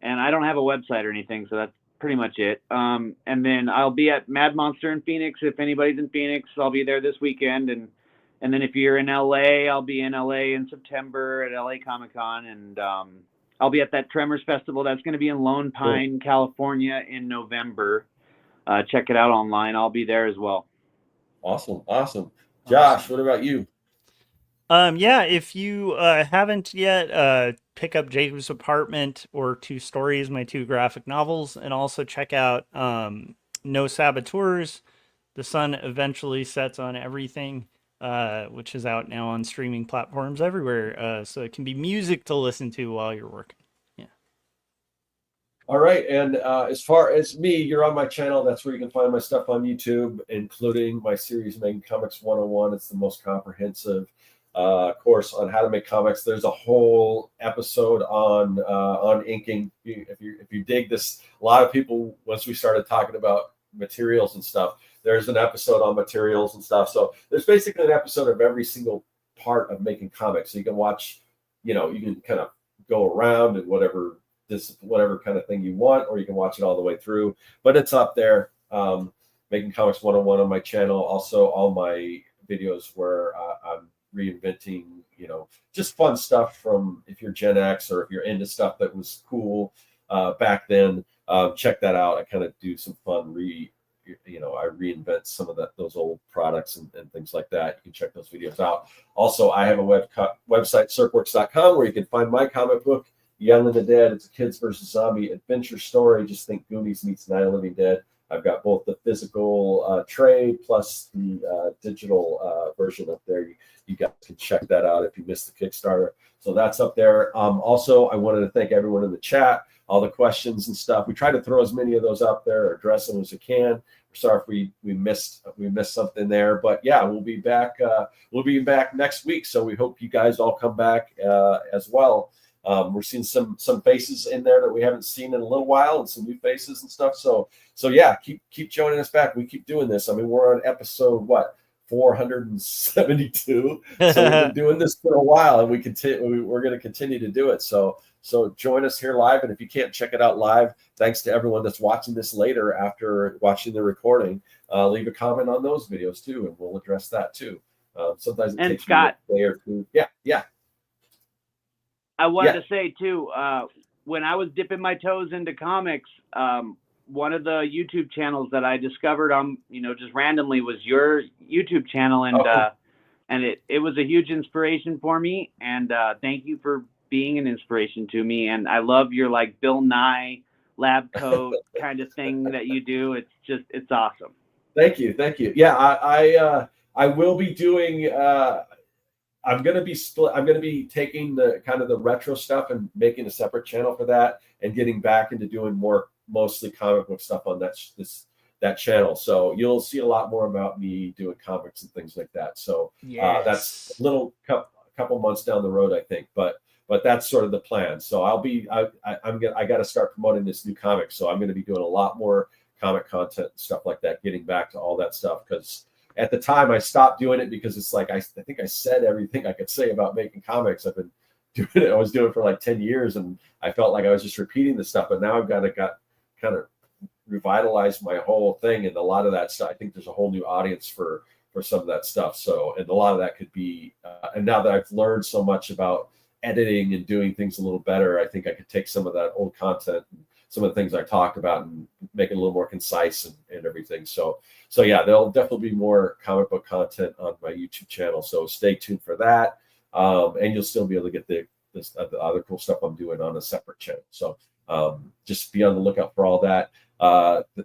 And I don't have a website or anything, so that's pretty much it. And then I'll be at Mad Monster in Phoenix. If anybody's in Phoenix, I'll be there this weekend. And then if you're in LA, I'll be in LA in September at LA Comic Con. And I'll be at that Tremors Festival. That's going to be in Lone Pine, California in November. Check it out online. I'll be there as well. Awesome. Josh, what about you? Yeah, if you haven't yet, pick up Jacob's Apartment or Two Stories, my 2 graphic novels, and also check out No Saboteurs. The Sun Eventually Sets on Everything, which is out now on streaming platforms everywhere. So it can be music to listen to while you're working. Yeah. All right. And as far as me, you're on my channel. That's where you can find my stuff on YouTube, including my series Making Comics 101. It's the most comprehensive course on how to make comics. There's a whole episode on inking. If you dig this, a lot of people, once we started talking about materials and stuff, there's an episode on materials and stuff. So there's basically an episode of every single part of making comics. So you can watch, you can kind of go around and whatever kind of thing you want, or you can watch it all the way through. But it's up there. Making Comics 101 on my channel. Also, all my videos where I'm reinventing, just fun stuff from, if you're Gen X or if you're into stuff that was cool back then, check that out. I kind of do some fun I reinvent some of those old products and things like that. You can check those videos out. Also, I have a website, circworks.com, where you can find my comic book, Young and the Dead. It's a kids versus zombie adventure story. Just think Goonies meets Night of the Living Dead. I've got both the physical trade plus the digital version up there. You guys can check that out if you missed the Kickstarter. So that's up there. Also, I wanted to thank everyone in the chat, all the questions and stuff. We try to throw as many of those up there or address them as we can. We're sorry if we missed something there, but yeah, we'll be back. We'll be back next week. So we hope you guys all come back as well. We're seeing some faces in there that we haven't seen in a little while, and some new faces and stuff. So yeah, keep joining us back. We keep doing this. I mean, we're on episode 472. So we've been doing this for a while, and we're going to continue to do it. So join us here live, and if you can't check it out live, thanks to everyone that's watching this later after watching the recording. Leave a comment on those videos too, and we'll address that too. Sometimes it takes Scott, me a day or two. Yeah. I wanted to say too, when I was dipping my toes into comics, one of the YouTube channels that I discovered on, just randomly was your YouTube channel, and it was a huge inspiration for me. And thank you for being an inspiration to me. And I love your Bill Nye lab coat kind of thing that you do. It's awesome. Thank you. Yeah, I will be doing. I'm going to be taking the kind of the retro stuff and making a separate channel for that, and getting back into doing mostly comic book stuff on that channel. So you'll see a lot more about me doing comics and things like that. So that's a little couple months down the road, I think, but that's sort of the plan. So I got to start promoting this new comic. So I'm going to be doing a lot more comic content and stuff like that, getting back to all that stuff, because at the time I stopped doing it because it's like I think I said everything I could say about making comics. I've been doing it. I was doing it for 10 years, and I felt like I was just repeating the stuff. But now I've got kind of revitalized my whole thing, and a lot of that stuff. I think there's a whole new audience for some of that stuff. So, and a lot of that could be. And now that I've learned so much about editing and doing things a little better, I think I could take some of that old content and some of the things I talked about and make it a little more concise and everything. So yeah, there'll definitely be more comic book content on my YouTube channel. So stay tuned for that. And you'll still be able to get the other cool stuff I'm doing on a separate channel. So just be on the lookout for all that.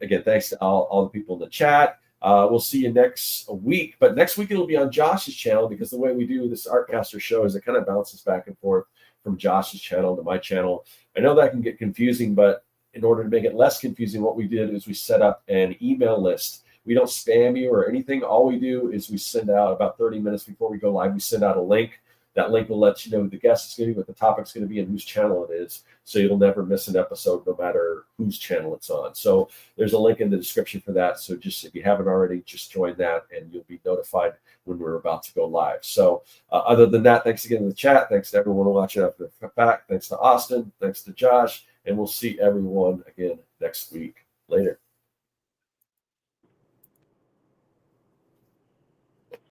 Again, thanks to all the people in the chat. We'll see you next week, but next week it'll be on Josh's channel, because the way we do this Artcaster show is it kind of bounces back and forth from Josh's channel to my channel. I know that can get confusing, but in order to make it less confusing, what we did is we set up an email list. We don't spam you or anything. All we do is we send out, about 30 minutes before we go live, we send out a link That link will let you know who the guest is going to be, what the topic's going to be, and whose channel it is. So you'll never miss an episode, no matter whose channel it's on. So there's a link in the description for that. So just if you haven't already, just join that and you'll be notified when we're about to go live. So other than that, thanks again in the chat. Thanks to everyone watching after the fact. Thanks to Austin. Thanks to Josh. And we'll see everyone again next week. Later.